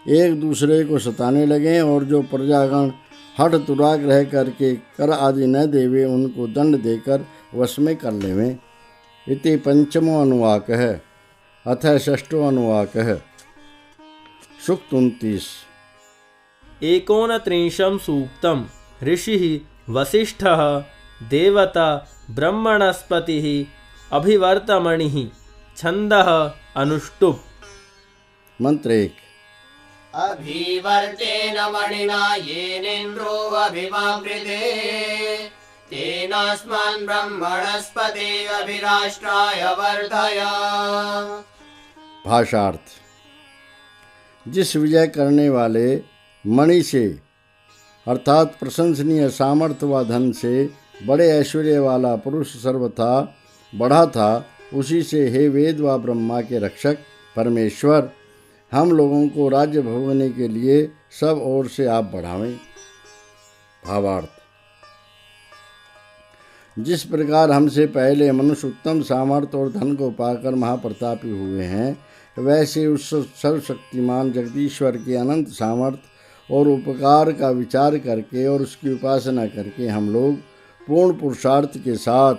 एक दूसरे को सताने लगे और जो प्रजागण हठ तुराग रह करके कर आदि न देवे उनको दंड देकर वश में कर लेवें। इति पंचमो अनुवाक है। अथ षष्ठो अनुवाक है। सूक्त 29। एकोनत्रिंशं सूक्तम्। ऋषिः वसिष्ठः देवता ब्रह्मणस्पतिः अभिवर्तमणिः छन्दः अनुष्टुप्। मंत्र 1। अभिवर्तेन मणिना येनेन्द्रो अभिवावृते तेनास्मान् ब्रह्मणस्पते अभिराष्ट्राय वर्धय। भाषार्थ। जिस विजय करने वाले मणि से अर्थात प्रशंसनीय सामर्थ्य व धन से बड़े ऐश्वर्य वाला पुरुष सर्वथा बढ़ा था, उसी से हे वेद व ब्रह्मा के रक्षक परमेश्वर, हम लोगों को राज्य भोगने के लिए सब ओर से आप बढ़ावें। भावार्थ। जिस प्रकार हमसे पहले मनुष्य उत्तम सामर्थ्य और धन को पाकर महाप्रतापी हुए हैं, वैसे उस सर्वशक्तिमान जगदीश्वर के अनंत सामर्थ्य और उपकार का विचार करके और उसकी उपासना करके हम लोग पूर्ण पुरुषार्थ के साथ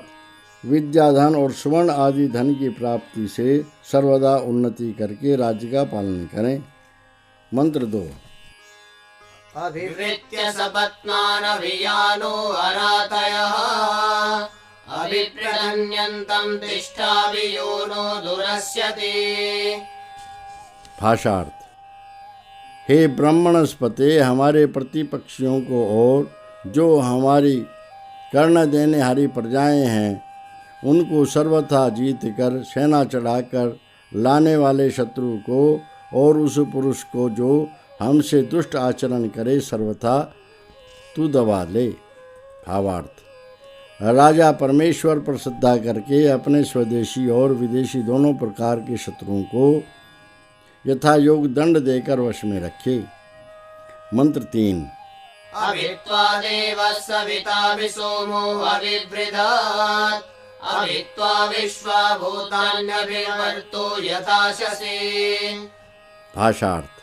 विद्या धन और सुवर्ण आदि धन की प्राप्ति से सर्वदा उन्नति करके राज्य का पालन करें। मंत्र 2। अभिवृत्य सपत्नान् अभियानो अरातयः अभिप्रदन्यन्तं तिष्ठाभियोनो दुरस्यते। भाषार्थ। हे ब्रह्मणस्पते, हमारे प्रतिपक्षियों को और जो हमारी कर्ण देने हारी प्रजाएं हैं उनको सर्वथा जीत कर सेना चढ़ाकर लाने वाले शत्रु को और उस पुरुष को जो हमसे दुष्ट आचरण करे सर्वथा तू दबा ले। भावार्थ। राजा परमेश्वर पर श्रद्धा करके अपने स्वदेशी और विदेशी दोनों प्रकार के शत्रुओं को यथा योग दंड देकर वश में रखे। मंत्र 3। अभित्वा देवः सविता विसोमो अभिवृधात् अभित्वा विश्वा भूतान्यभिवर्तो यथाशसे। भाषार्थ।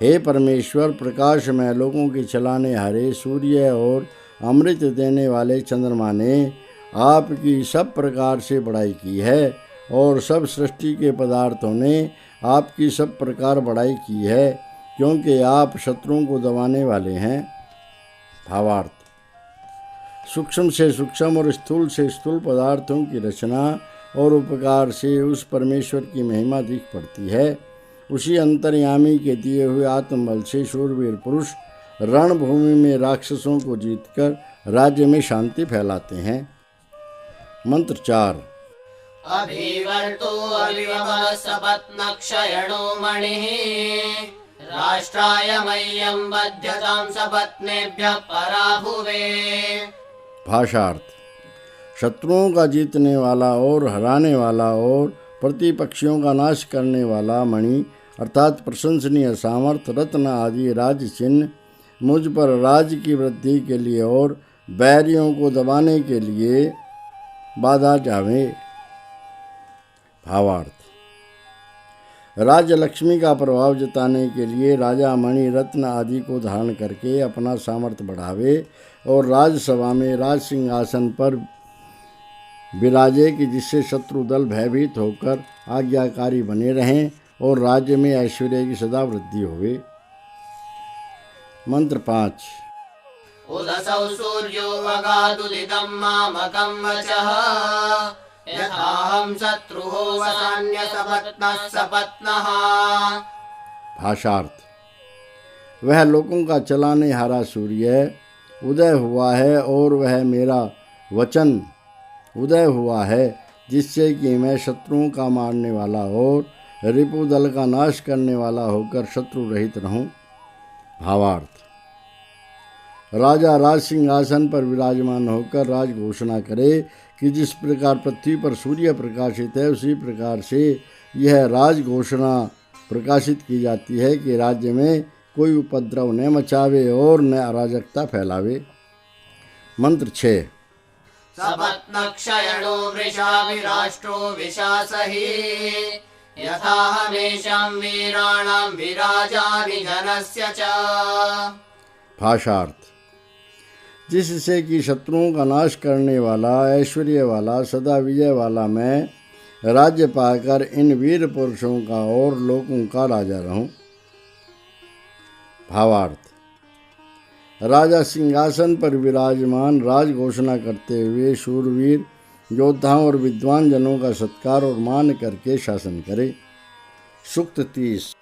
हे परमेश्वर, प्रकाशमय लोगों के चलाने हारे सूर्य और अमृत देने वाले चंद्रमा ने आपकी सब प्रकार से बड़ाई की है और सब सृष्टि के पदार्थों ने आपकी सब प्रकार बड़ाई की है, क्योंकि आप शत्रुओं को दबाने वाले हैं। भावार्थ। सूक्ष्म से सूक्ष्म और स्थूल से स्थूल पदार्थों की रचना और उपकार से उस परमेश्वर की महिमा दिख पड़ती है। उसी अंतर्यामी के दिए हुए आत्मबल से शूरवीर पुरुष रणभूमि में राक्षसों को जीतकर राज्य में शांति फैलाते हैं। मंत्र 4। अभिवर्तो अभिवः सपत्नक्षयणो मणिः राष्ट्राय मह्यं बध्यतां सपत्नेभ्यः पराभुवे। भाषार्थ। शत्रुओं का जीतने वाला और हराने वाला और प्रतिपक्षियों का नाश करने वाला मणि अर्थात प्रशंसनीय सामर्थ्य रत्न आदि राज चिन्ह मुझ पर राज्य की वृद्धि के लिए और बैरियों को दबाने के लिए बाधा जावे। भावार्थ। राज्य लक्ष्मी का प्रभाव जताने के लिए राजा मणि रत्न आदि को धारण करके अपना सामर्थ्य बढ़ावे और राजसभा में राज सिंहासन पर विराजे कि जिससे शत्रु दल भयभीत होकर आज्ञाकारी बने रहें और राज्य में ऐश्वर्य की सदा वृद्धि होवे। मंत्र 5। उदसौ सूर्यो अगादुदितं मामकं वचः यथाहं शत्रुः वसान्यसपत्नः सपत्नः। भाषार्थ। वह लोगों का चलाने हारा सूर्य उदय हुआ है और वह मेरा वचन उदय हुआ है, जिससे कि मैं शत्रुओं का मारने वाला और रिपु दल का नाश करने वाला होकर शत्रु रहित रहूं। भावार्थ। राजा राज सिंहासन पर विराजमान होकर राज घोषणा करे कि जिस प्रकार पृथ्वी पर सूर्य प्रकाशित है उसी प्रकार से यह राज घोषणा प्रकाशित की जाती है कि राज्य में कोई उपद्रव न मचावे और न अराजकता फैलावे। मंत्र 6। सपत्नक्षयणो वृषाभिराष्ट्रो विशासहि यथाहमेषां वीराणां विराजानि जनस्य च। भाषार्थ। जिससे कि शत्रुओं का नाश करने वाला, ऐश्वर्य वाला, सदा विजय वाला मैं राज्य पाकर इन वीर पुरुषों का और लोगों का राजा रहूं। भावार्थ। राजा सिंहासन पर विराजमान राज घोषणा करते हुए शूरवीर योद्धाओं और विद्वान जनों का सत्कार और मान करके शासन करे। सूक्त 30।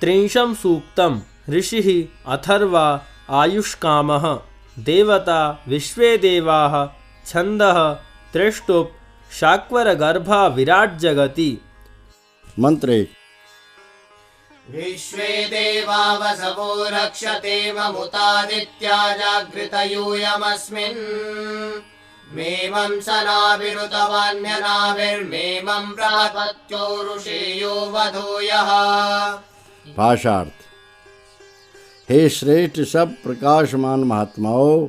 त्रिंशं सूक्तम ऋषिः अथर्वा आयुष्कामः देवता विश्वे देवाः छन्दः त्रिष्टुप् शाक्वरगर्भा विराट जगति। मंत्र 1। विश्वे देवा वसवो रक्षते ममुतादित्या जागृतयूयमस्मिन् मेमं सनाभिरुतवान्यनाभिर्मेमं प्रापत्योरुषेयो वधूयः। भाषार्थ। हे श्रेष्ठ सब प्रकाशमान महात्माओं,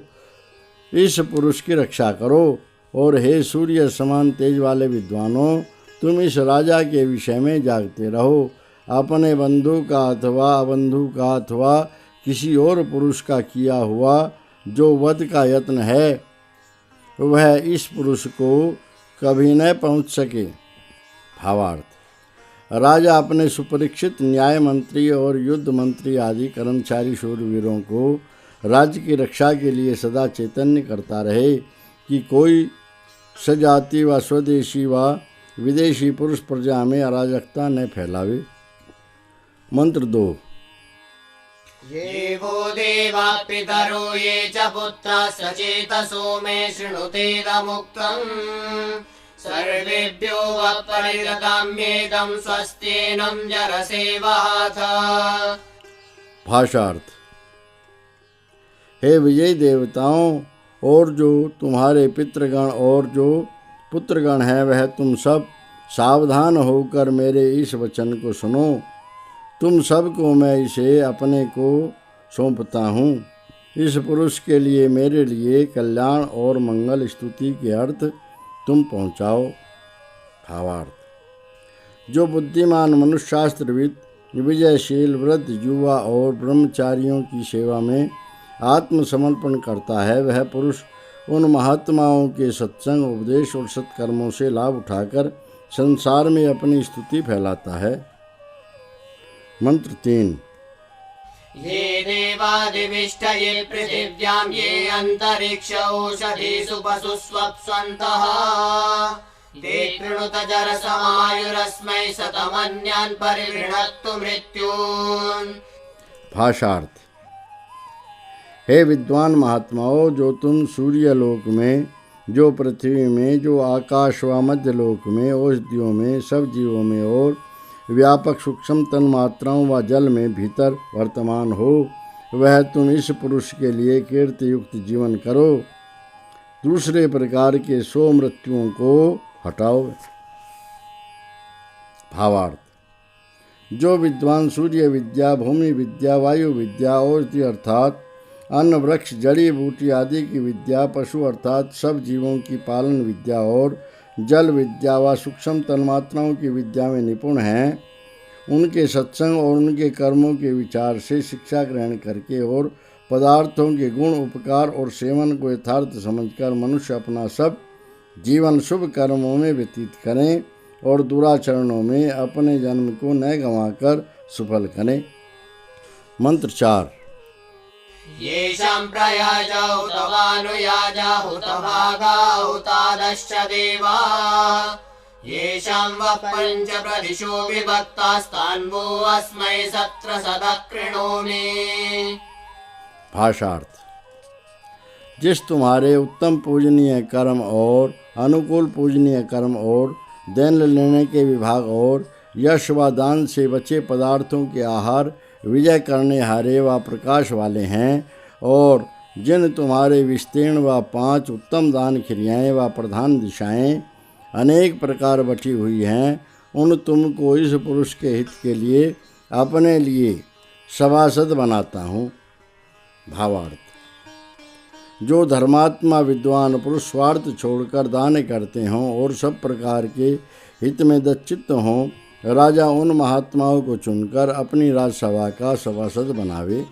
इस पुरुष की रक्षा करो, और हे सूर्य समान तेज वाले विद्वानों, तुम इस राजा के विषय में जागते रहो। अपने बंधु का अथवा अबंधु का अथवा किसी और पुरुष का किया हुआ जो वध का यत्न है, वह इस पुरुष को कभी न पहुंच सके। भावार्थ। राजा अपने सुपरीक्षित न्याय मंत्री और युद्ध मंत्री आदि कर्मचारी शूरवीरों को राज्य की रक्षा के लिए सदा चैतन्य करता रहे कि कोई सजाति व स्वदेशी व विदेशी पुरुष प्रजा में अराजकता न फैलावे। मंत्र 2। ये वो देवा पितरो ये च पुत्रा सचेतसो मे शृणुतेदमुक्तम् सर्वेभ्यो वपरिददाम्येदं स्वस्त्येनं जरसेवाथ। भाषार्थ। हे विजयी देवताओं, और जो तुम्हारे पितृगण और जो पुत्रगण हैं, वह तुम सब सावधान होकर मेरे इस वचन को सुनो। तुम सबको मैं इसे अपने को सौंपता हूँ। इस पुरुष के लिए मेरे लिए कल्याण और मंगल स्तुति के अर्थ तुम पहुँचाओ। भावार्थ। जो बुद्धिमान मनुष्य शास्त्रविद, विजयशील, वृद्ध, युवा और ब्रह्मचारियों की सेवा में आत्मसमर्पण करता है, वह पुरुष उन महात्माओं के सत्संग, उपदेश और सत्कर्मों से लाभ उठाकर संसार में अपनी स्तुति फैलाता है। मंत्र 3। ये देवादिविष्टये पृथिव्यां ये अंतरिक्ष ओषधीषु पशुस्वप्स्वन्तः ते कृणुत जरसमायुरस्मै शतमन्यान् परिगृह्णन्तु मृत्यून्। भाषार्थ। हे विद्वान महात्माओं, जो तुम सूर्यलोक में, जो पृथ्वी में, जो आकाश व मध्यलोक में, औषधियों में, सब जीवों में और व्यापक सूक्ष्म तन्मात्राओं व जल में भीतर वर्तमान हो, वह तुम इस पुरुष के लिए कीर्ति युक्त जीवन करो। दूसरे प्रकार के 100 मृत्युओं को हटाओ। भावार्थ। जो विद्वान सूर्य विद्या, भूमि विद्या, वायु विद्या, औषधि अर्थात अन्न, वृक्ष, जड़ी बूटी आदि की विद्या, पशु अर्थात सब जीवों की पालन विद्या और जल विद्या व सूक्ष्म तन्मात्राओं की विद्या में निपुण हैं, उनके सत्संग और उनके कर्मों के विचार से शिक्षा ग्रहण करके और पदार्थों के गुण, उपकार और सेवन को यथार्थ समझकर मनुष्य अपना सब जीवन शुभ कर्मों में व्यतीत करें और दुराचरणों में अपने जन्म को न गंवाकर सफल करें। मंत्र 4। येषां प्रयाजा हुतवानुयाजा हुतभागा हुतादश्च देवा येषां वः पञ्च प्रदिशो विभक्तास्तान् वो अस्मै सत्र सदा कृणोमि। भाषार्थ। जिस तुम्हारे उत्तम पूजनीय कर्म और अनुकूल पूजनीय कर्म और दैन लेने के विभाग और यश व दान से बचे पदार्थों के आहार विजय करने हारे व प्रकाश वाले हैं, और जिन तुम्हारे विस्तीर्ण व 5 उत्तम दान क्रियाएँ व प्रधान दिशाएं अनेक प्रकार बटी हुई हैं, उन तुमको इस पुरुष के हित के लिए अपने लिए सभासद बनाता हूँ। भावार्थ। जो धर्मात्मा विद्वान पुरुष स्वार्थ छोड़कर दान करते हों और सब प्रकार के हित में दच्चित्त हों, राजा उन महात्माओं को चुनकर अपनी राजसभा का सभासद बनावे।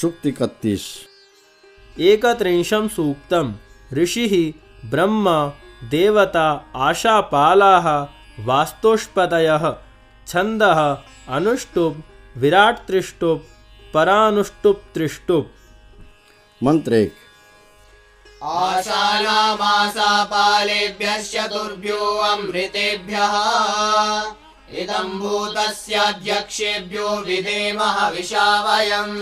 सूक्त 31। एकत्रिंशं सूक्तं ऋषिः ब्रह्मा देवता आशापालाः वास्तुष्पतयः छन्दः अनुष्टुप् विराट त्रिष्टुप् परानुष्टुप् त्रिष्टुप्। मंत्र 1। आशानामासापालेभ्यः चतुर्भ्यो अमृतेभ्यः इदं भूतस्याध्यक्षेभ्यो विधेमः विशावयम्।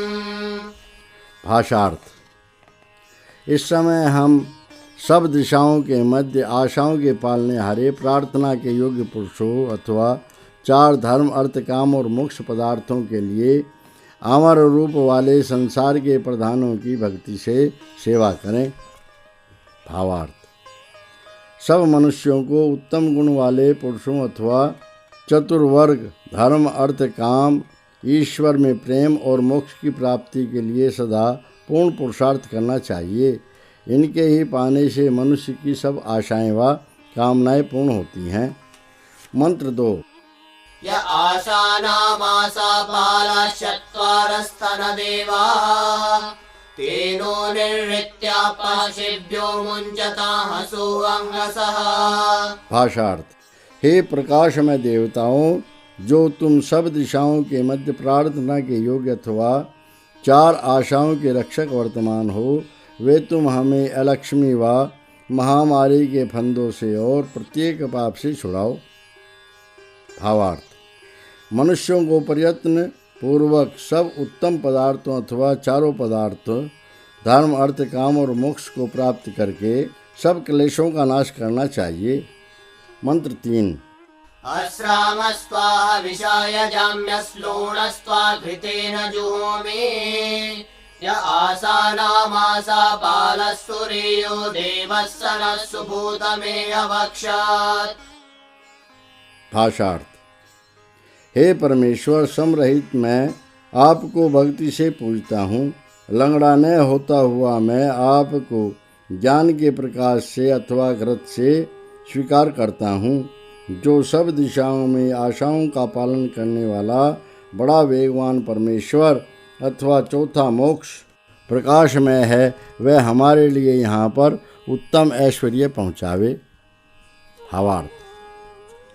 भाषार्थ। इस समय हम सब दिशाओं के मध्य आशाओं के पालने हारे प्रार्थना के योग्य पुरुषों अथवा 4 धर्म अर्थ काम और मोक्ष पदार्थों के लिए अमर रूप वाले संसार के प्रधानों की भक्ति से सेवा करें। भावार्थ। सब मनुष्यों को उत्तम गुण वाले पुरुषों अथवा चतुर्वर्ग धर्म अर्थ काम ईश्वर में प्रेम और मोक्ष की प्राप्ति के लिए सदा पूर्ण पुरुषार्थ करना चाहिए। इनके ही पाने से मनुष्य की सब आशाएं व कामनाएं पूर्ण होती हैं। मंत्र 2। य आशानामासापालश्चत्वारस्तनदेवाः तेनो निर्वृत्यापाशेभ्यो मुञ्चता हसोऽङ्गसः। भाषार्थ। हे प्रकाश में देवताओं, जो तुम सब दिशाओं के मध्य प्रार्थना के योग्य अथवा 4 आशाओं के रक्षक वर्तमान हो, वे तुम हमें अलक्ष्मी व महामारी के फंदों से और प्रत्येक पाप से छुड़ाओ। भावार्थ। मनुष्यों को प्रयत्न पूर्वक सब उत्तम पदार्थों अथवा 4 पदार्थ धर्म अर्थ काम और मोक्ष को प्राप्त करके सब क्लेशों का नाश करना चाहिए। मंत्र 3। अस्रामस्त्वाह विशाय जाम्यश्लोणस्त्वा घृतेन जुहोमि य आसानामासापालस्तुरेयो देवः स नः सुभूतमे अवक्षात्। भाषार्थ। हे परमेश्वर, समरहित मैं आपको भक्ति से पूजता हूँ। लंगड़ा न होता हुआ मैं आपको ज्ञान के प्रकाश से अथवा घृत से स्वीकार करता हूँ। जो सब दिशाओं में आशाओं का पालन करने वाला बड़ा वेगवान परमेश्वर अथवा चौथा मोक्ष प्रकाश में है, वह हमारे लिए यहाँ पर उत्तम ऐश्वर्य पहुँचावे। भावार्थ।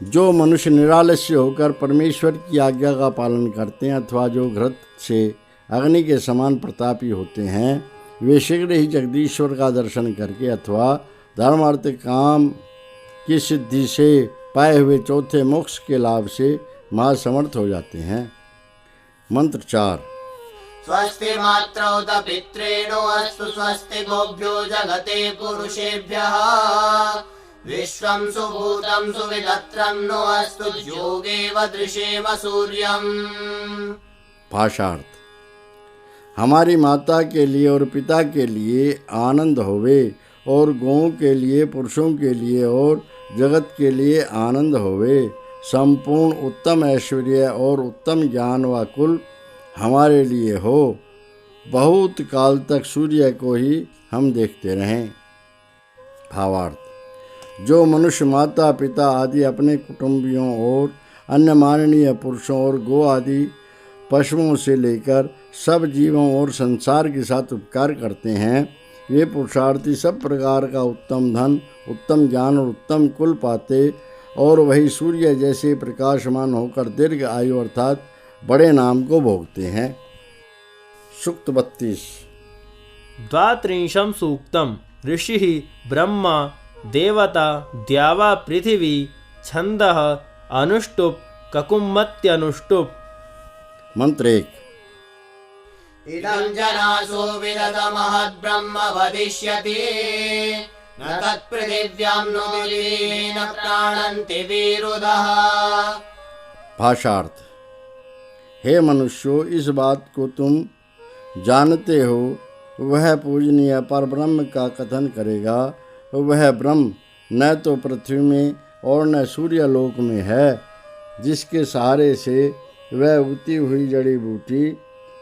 जो मनुष्य निरालस्य होकर परमेश्वर की आज्ञा का पालन करते हैं अथवा जो घृत से अग्नि के समान प्रतापी होते हैं, वे शीघ्र ही जगदीश्वर का दर्शन करके अथवा धर्म अर्थ काम की सिद्धि से पाए हुए चौथे मोक्ष के लाभ से महासमर्थ हो जाते हैं। मंत्र 4। स्वस्ति मात्रौत पित्रेणो अस्तु स्वस्ति गोभ्यो जगते पुरुषेभ्यः विश्वं सुभूतं सुविदत्रं नो अस्तु योगेव दृशेम सूर्यम्। भाषार्थ। हमारी माता के लिए और पिता के लिए आनंद होवे और गौओं के लिए पुरुषों के लिए और जगत के लिए आनंद होवे। संपूर्ण उत्तम ऐश्वर्य और उत्तम ज्ञान व कुल हमारे लिए हो। बहुत काल तक सूर्य को ही हम देखते रहें। भावार्थ। जो मनुष्य माता पिता आदि अपने कुटुंबियों और अन्य माननीय पुरुषों और गो आदि पशुओं से लेकर सब जीवों और संसार के साथ उपकार करते हैं, वे पुरुषार्थी सब प्रकार का उत्तम धन, उत्तम ज्ञान और उत्तम कुल पाते और वही सूर्य जैसे प्रकाशमान होकर दीर्घ आयु अर्थात बड़े नाम को भोगते हैं। सूक्त 32। 32 सूक्तं ऋषिः ब्रह्मा देवता द्यावा पृथिवी छन्दः अनुष्टुप् ककुम्मत्यनुष्टुप्। मंत्र 1। इदं जनासो विदतमहद्ब्रह्म वदिष्यति न तत्पृथिव्यां नो दिवेन प्राणन्ति विरुधः। भाषार्थ। हे मनुष्यों, इस बात को तुम जानते हो, वह पूजनीय परब्रह्म का कथन करेगा। वह ब्रह्म न तो पृथ्वी में और न सूर्यलोक में है, जिसके सहारे से वह उगती हुई जड़ी बूटी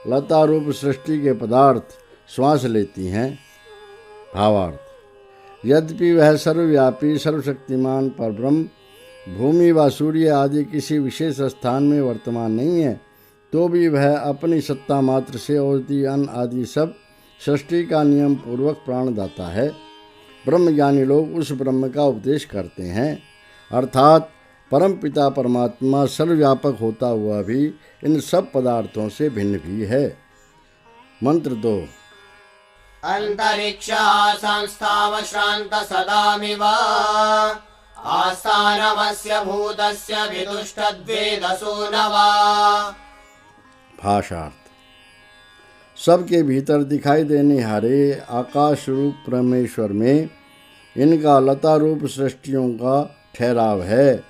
लता रूप सृष्टि के पदार्थ श्वास लेती हैं। भावार्थ। यद्यपि वह सर्वव्यापी सर्वशक्तिमान परब्रह्म भूमि व सूर्य आदि किसी विशेष स्थान में वर्तमान नहीं है, तो भी वह अपनी सत्ता मात्र से औषधि अन्न आदि सब सृष्टि का नियम पूर्वक प्राणदाता है। ब्रह्मज्ञानी लोग उस ब्रह्म का उपदेश करते हैं, अर्थात परम पिता परमात्मा सर्वव्यापक होता हुआ भी इन सब पदार्थों से भिन्न भी है। मंत्र 2। अंतरिक्षः संस्थावश्रान्त सदामिव आस्थानमस्य भूतस्य विदुष्टद्वेदसो न वा। भाषार्थ। सबके भीतर दिखाई देने हारे आकाश रूप परमेश्वर में इनका लता रूप सृष्टियों का ठहराव है।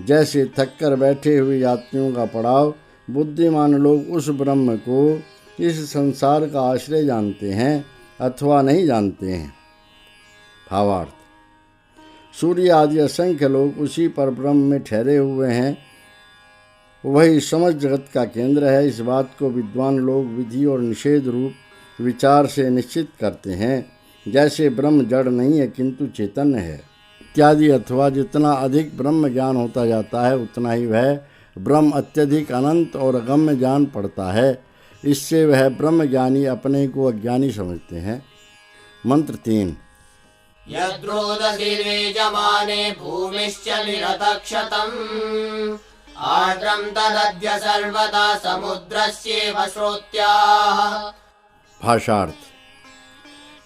जैसे थककर बैठे हुए यात्रियों का पड़ाव बुद्धिमान लोग उस ब्रह्म को इस संसार का आश्रय जानते हैं अथवा नहीं जानते हैं। भावार्थ। सूर्य आदि असंख्य लोग उसी पर ब्रह्म में ठहरे हुए हैं, वही समस्त जगत का केंद्र है। इस बात को विद्वान लोग विधि और निषेध रूप विचार से निश्चित करते हैं। जैसे ब्रह्म जड़ नहीं है किंतु चैतन्य है इत्यादि, अथवा जितना अधिक ब्रह्म ज्ञान होता जाता है उतना ही वह ब्रह्म अत्यधिक अनंत और अगम्य जान पड़ता है। इससे वह ब्रह्म ज्ञानी अपने को अज्ञानी समझते हैं। मंत्र 3। यद्रोदसी जमाने भूमिश्च निरतक्षतम् आर्द्रं तदद्य सर्वदा समुद्रस्येव स्रोत्याः। भाषार्थ।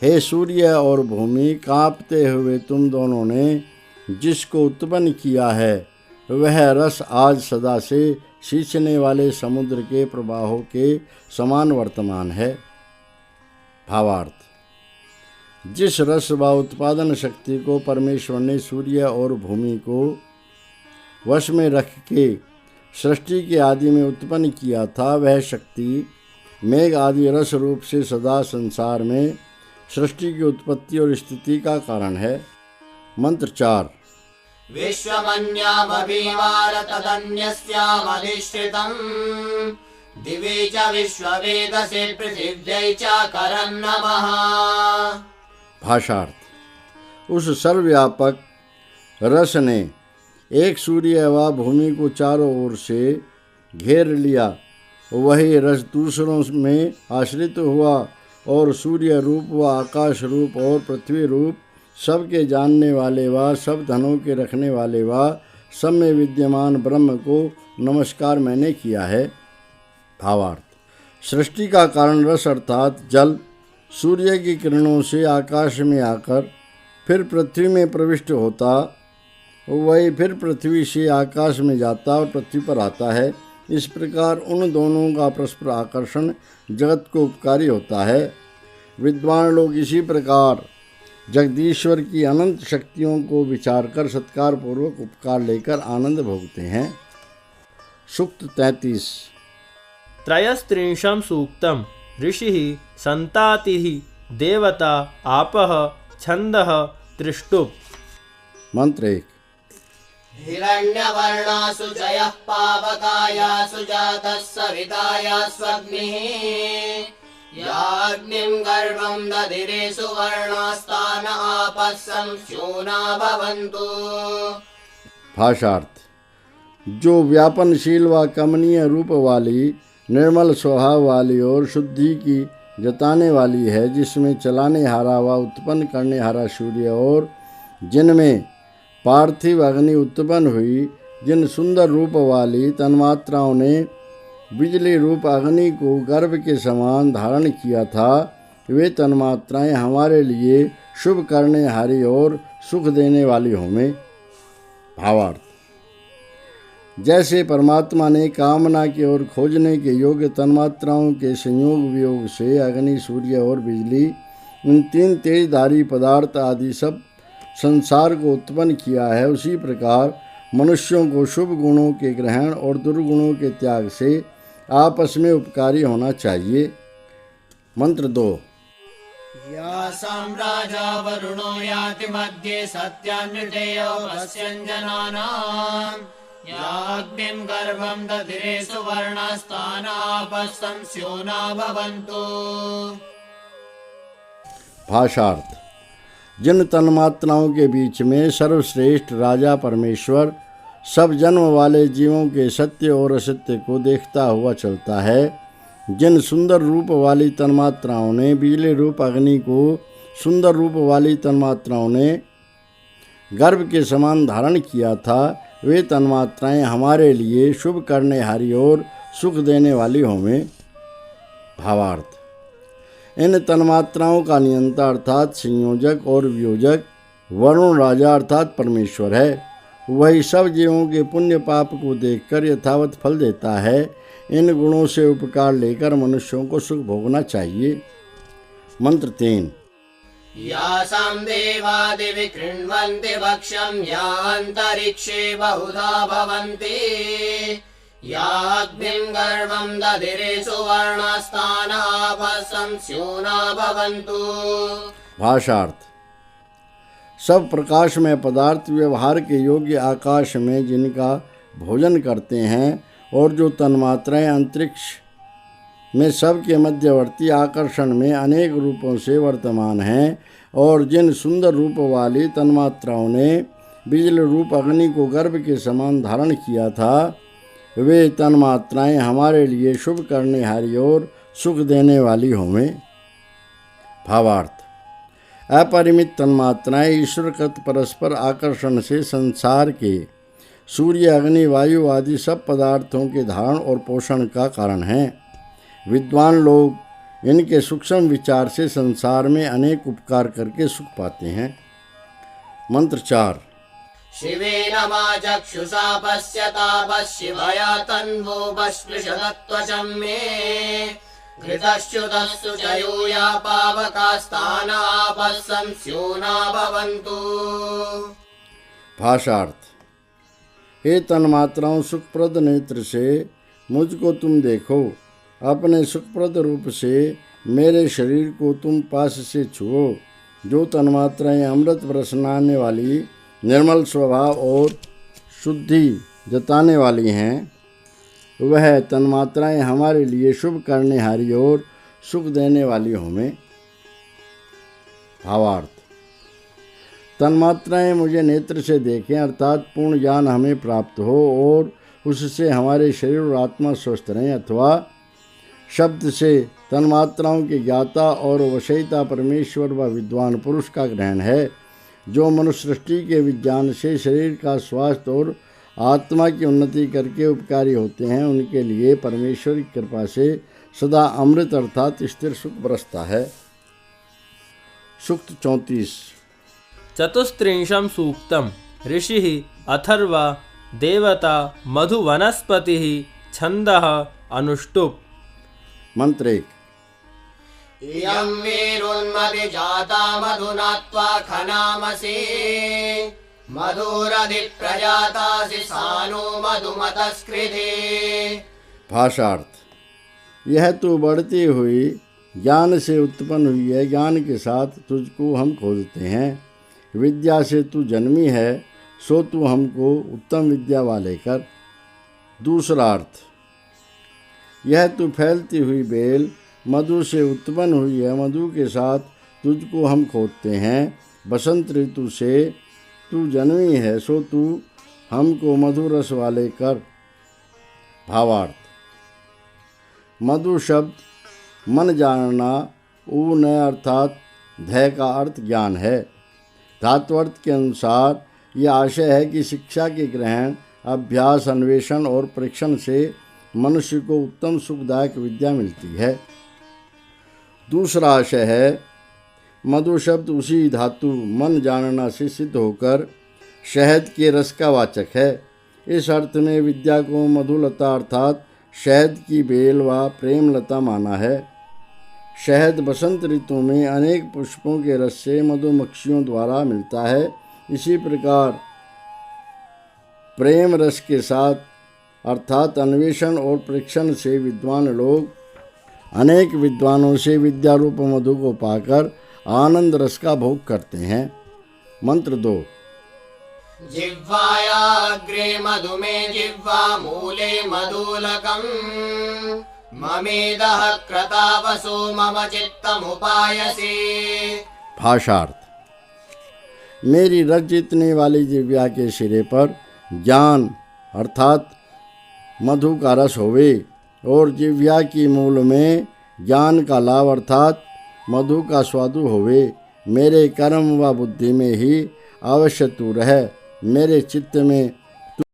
हे सूर्य और भूमि, कांपते हुए तुम दोनों ने जिसको उत्पन्न किया है वह रस आज सदा से सींचने वाले समुद्र के प्रवाहों के समान वर्तमान है। भावार्थ। जिस रस व उत्पादन शक्ति को परमेश्वर ने सूर्य और भूमि को वश में रख के सृष्टि के आदि में उत्पन्न किया था, वह शक्ति मेघ आदि रस रूप से सदा संसार में सृष्टि की उत्पत्ति और स्थिति का कारण है। मंत्र 4। विश्वमन्यामभिवार तदन्यस्यामधिष्ठितम् दिवे च विश्ववेदसे पृथिव्यै च करन् नमः। भाषार्थ। उस सर्वव्यापक रस ने एक सूर्य व भूमि को चारों ओर से घेर लिया, वही रस दूसरों में आश्रित हुआ और सूर्य रूप व आकाश रूप और पृथ्वी रूप सबके जानने वाले व सब धनों के रखने वाले व सब में विद्यमान ब्रह्म को नमस्कार मैंने किया है। भावार्थ। सृष्टि का कारण रस अर्थात जल सूर्य की किरणों से आकाश में आकर फिर पृथ्वी में प्रविष्ट होता, वही फिर पृथ्वी से आकाश में जाता और पृथ्वी पर आता है। इस प्रकार उन दोनों का परस्पर आकर्षण जगत को उपकारी होता है। विद्वान लोग इसी प्रकार जगदीश्वर की अनंत शक्तियों को विचार कर सत्कार पूर्वक उपकार लेकर आनंद भोगते हैं। सूक्त 33। त्रयस्त्रिंशं सूक्तम् ऋषिः संतातिः देवता आपः छन्दः त्रिष्टुप्। मंत्र 1। हिरण्यवर्णासु जयः पावकायासु जातः सवितायास्वग्निः याग्निं गर्भं दधिरे सुवर्णास्तान आपः संस्योना भवन्तु। भाषार्थ। जो व्यापनशील व कमनीय रूप वाली, निर्मल स्वभाव वाली और शुद्धि की जताने वाली है, जिसमें चलाने हारा व उत्पन्न करने हारा सूर्य और जिनमें पार्थिव अग्नि उत्पन्न हुई, जिन सुंदर रूप वाली तन्मात्राओं ने बिजली रूप अग्नि को गर्भ के समान धारण किया था, वे तन्मात्राएं हमारे लिए शुभ करने हारी और सुख देने वाली होंगे। भावार्थ। जैसे परमात्मा ने कामना के और खोजने के योग्य तन्मात्राओं के संयोग वियोग से अग्नि, सूर्य और बिजली, इन तीन तेजधारी पदार्थ आदि सब संसार को उत्पन्न किया है, उसी प्रकार मनुष्यों को शुभ गुणों के ग्रहण और दुर्गुणों के त्याग से आपस में उपकारी होना चाहिए। मंत्र 2। या साम्राजा वरुणो याति मध्ये सत्यान्वितेयो पश्यञ्जनानाम् याग्निं गर्भं दधिरे सुवर्णास्तान आपः संस्योना भवन्तु। भाषार्थ। जिन तन्मात्राओं के बीच में सर्वश्रेष्ठ राजा परमेश्वर सब जन्म वाले जीवों के सत्य और असत्य को देखता हुआ चलता है। जिन सुंदर रूप वाली तन्मात्राओं ने बिजली रूप अग्नि को सुंदर रूप वाली तन्मात्राओं ने गर्भ के समान धारण किया था, वे तन्मात्राएं हमारे लिए शुभ करने हारी और सुख देने वाली होंगे। भावार्थ, इन तन्मात्राओं का नियंता अर्थात संयोजक और वियोजक वरुण राजा अर्थात परमेश्वर है। वही सब जीवों के पुण्य पाप को देखकर यथावत फल देता है। इन गुणों से उपकार लेकर मनुष्यों को सुख भोगना चाहिए। मंत्र 3। यासां देवादिवि कृण्वन्ति भक्ष्यं या अन्तरिक्षे बहुधा भवन्ति या अग्निं गर्भं दधिरे सुवर्णस्तानाभस्सं स्यूना भवन्तु। भाषार्थ, सब प्रकाश में पदार्थ व्यवहार के योग्य आकाश में जिनका भोजन करते हैं और जो तन्मात्राएं अंतरिक्ष में सबके मध्यवर्ती आकर्षण में अनेक रूपों से वर्तमान हैं और जिन सुंदर रूप वाली तन्मात्राओं ने बिजली रूप अग्नि को गर्भ के समान धारण किया था, वे तन्मात्राएं हमारे लिए शुभ करने हारी और सुख देने वाली होंगे। भावार्थ, अपरिमित तन्मात्राएं ईश्वरकृत परस्पर आकर्षण से संसार के सूर्य अग्नि वायु आदि सब पदार्थों के धारण और पोषण का कारण हैं। विद्वान लोग इनके सूक्ष्म विचार से संसार में अनेक उपकार करके सुख पाते हैं। मंत्र 4। शिवेन मा चक्षुषा पश्यतापशिवया तन्वो बस्पृशदत्वचं मे घृतश्च्युतस्तु च यूया पावकास्तानापस्सं स्यूना भवन्तु। भाषार्थ, हे तन्मात्राओं सुखप्रद नेत्र से मुझको तुम देखो, अपने सुखप्रद रूप से मेरे शरीर को तुम पास से छुओ। जो तन्मात्राएं अमृत बरसनाने वाली निर्मल स्वभाव और शुद्धि जताने वाली हैं, वह तन्मात्राएं हमारे लिए शुभ करने हारी और सुख देने वाली होंगे। भावार्थ, तन्मात्राएं मुझे नेत्र से देखें अर्थात पूर्ण ज्ञान हमें प्राप्त हो और उससे हमारे शरीर और आत्मा स्वस्थ रहें, अथवा शब्द से तन्मात्राओं के ज्ञाता और वशयिता परमेश्वर व विद्वान पुरुष का ग्रहण है, जो मनुष्य सृष्टि के विज्ञान से शरीर का स्वास्थ्य और आत्मा की उन्नति करके उपकारी होते हैं, उनके लिए परमेश्वर की कृपा से सदा अमृत अर्थात स्थिर सुख बरसता है। सूक्त 34। चतुस्त्रिंशं सूक्तम् ऋषिः अथर्वा देवता मधुवनस्पतिः छन्दः अनुष्टुप्। मंत्र 1। इयं वीरुन्मदि जाता मधुनात्वा खनामसि मधुरधि प्रजातासि सानो मधुमतस्कृधि। भाषार्थ, यह तू बढ़ती हुई ज्ञान से उत्पन्न हुई है, ज्ञान के साथ तुझको हम खोजते हैं। विद्या से तू जन्मी है, सो तू हमको उत्तम विद्या वाले कर। दूसरा अर्थ, यह तू फैलती हुई बेल मधु से उत्पन्न हुई है, मधु के साथ तुझको हम खोदते हैं। बसंत ऋतु से तू जन्मी है, सो तू हमको मधु रस वाले कर। भावार्थ, मधु शब्द मन जानना ऊ न अर्थात धय का अर्थ ज्ञान है। धात्वर्थ के अनुसार यह आशय है कि शिक्षा के ग्रहण, अभ्यास, अन्वेषण और परीक्षण से मनुष्य को उत्तम सुखदायक विद्या मिलती है। दूसरा आशय है, मधु शब्द उसी धातु मन जानना से सिद्ध होकर शहद के रस का वाचक है। इस अर्थ में विद्या को मधुलता अर्थात शहद की बेल व प्रेम लता माना है। शहद बसंत ऋतु में अनेक पुष्पों के रस से मधुमक्खियों द्वारा मिलता है। इसी प्रकार प्रेम रस के साथ अर्थात अन्वेषण और परीक्षण से विद्वान लोग अनेक विद्वानों से विद्या रूप मधु को पाकर आनंद रस का भोग करते हैं। मंत्र 2। जिह्वायाग्रे मधुमे जिह्वा मूले मधुलकम् ममेदः क्रतावसो मम चित्तमुपायसे। भाषार्थ, मेरी रस जीतने वाली जिह्वा के सिरे पर ज्ञान अर्थात मधु का रस होवे, और जिह्वा की मूल में ज्ञान का लाभ अर्थात मधु का स्वादु होवे। मेरे कर्म व बुद्धि में ही अवश्य तू रह, मेरे चित्त में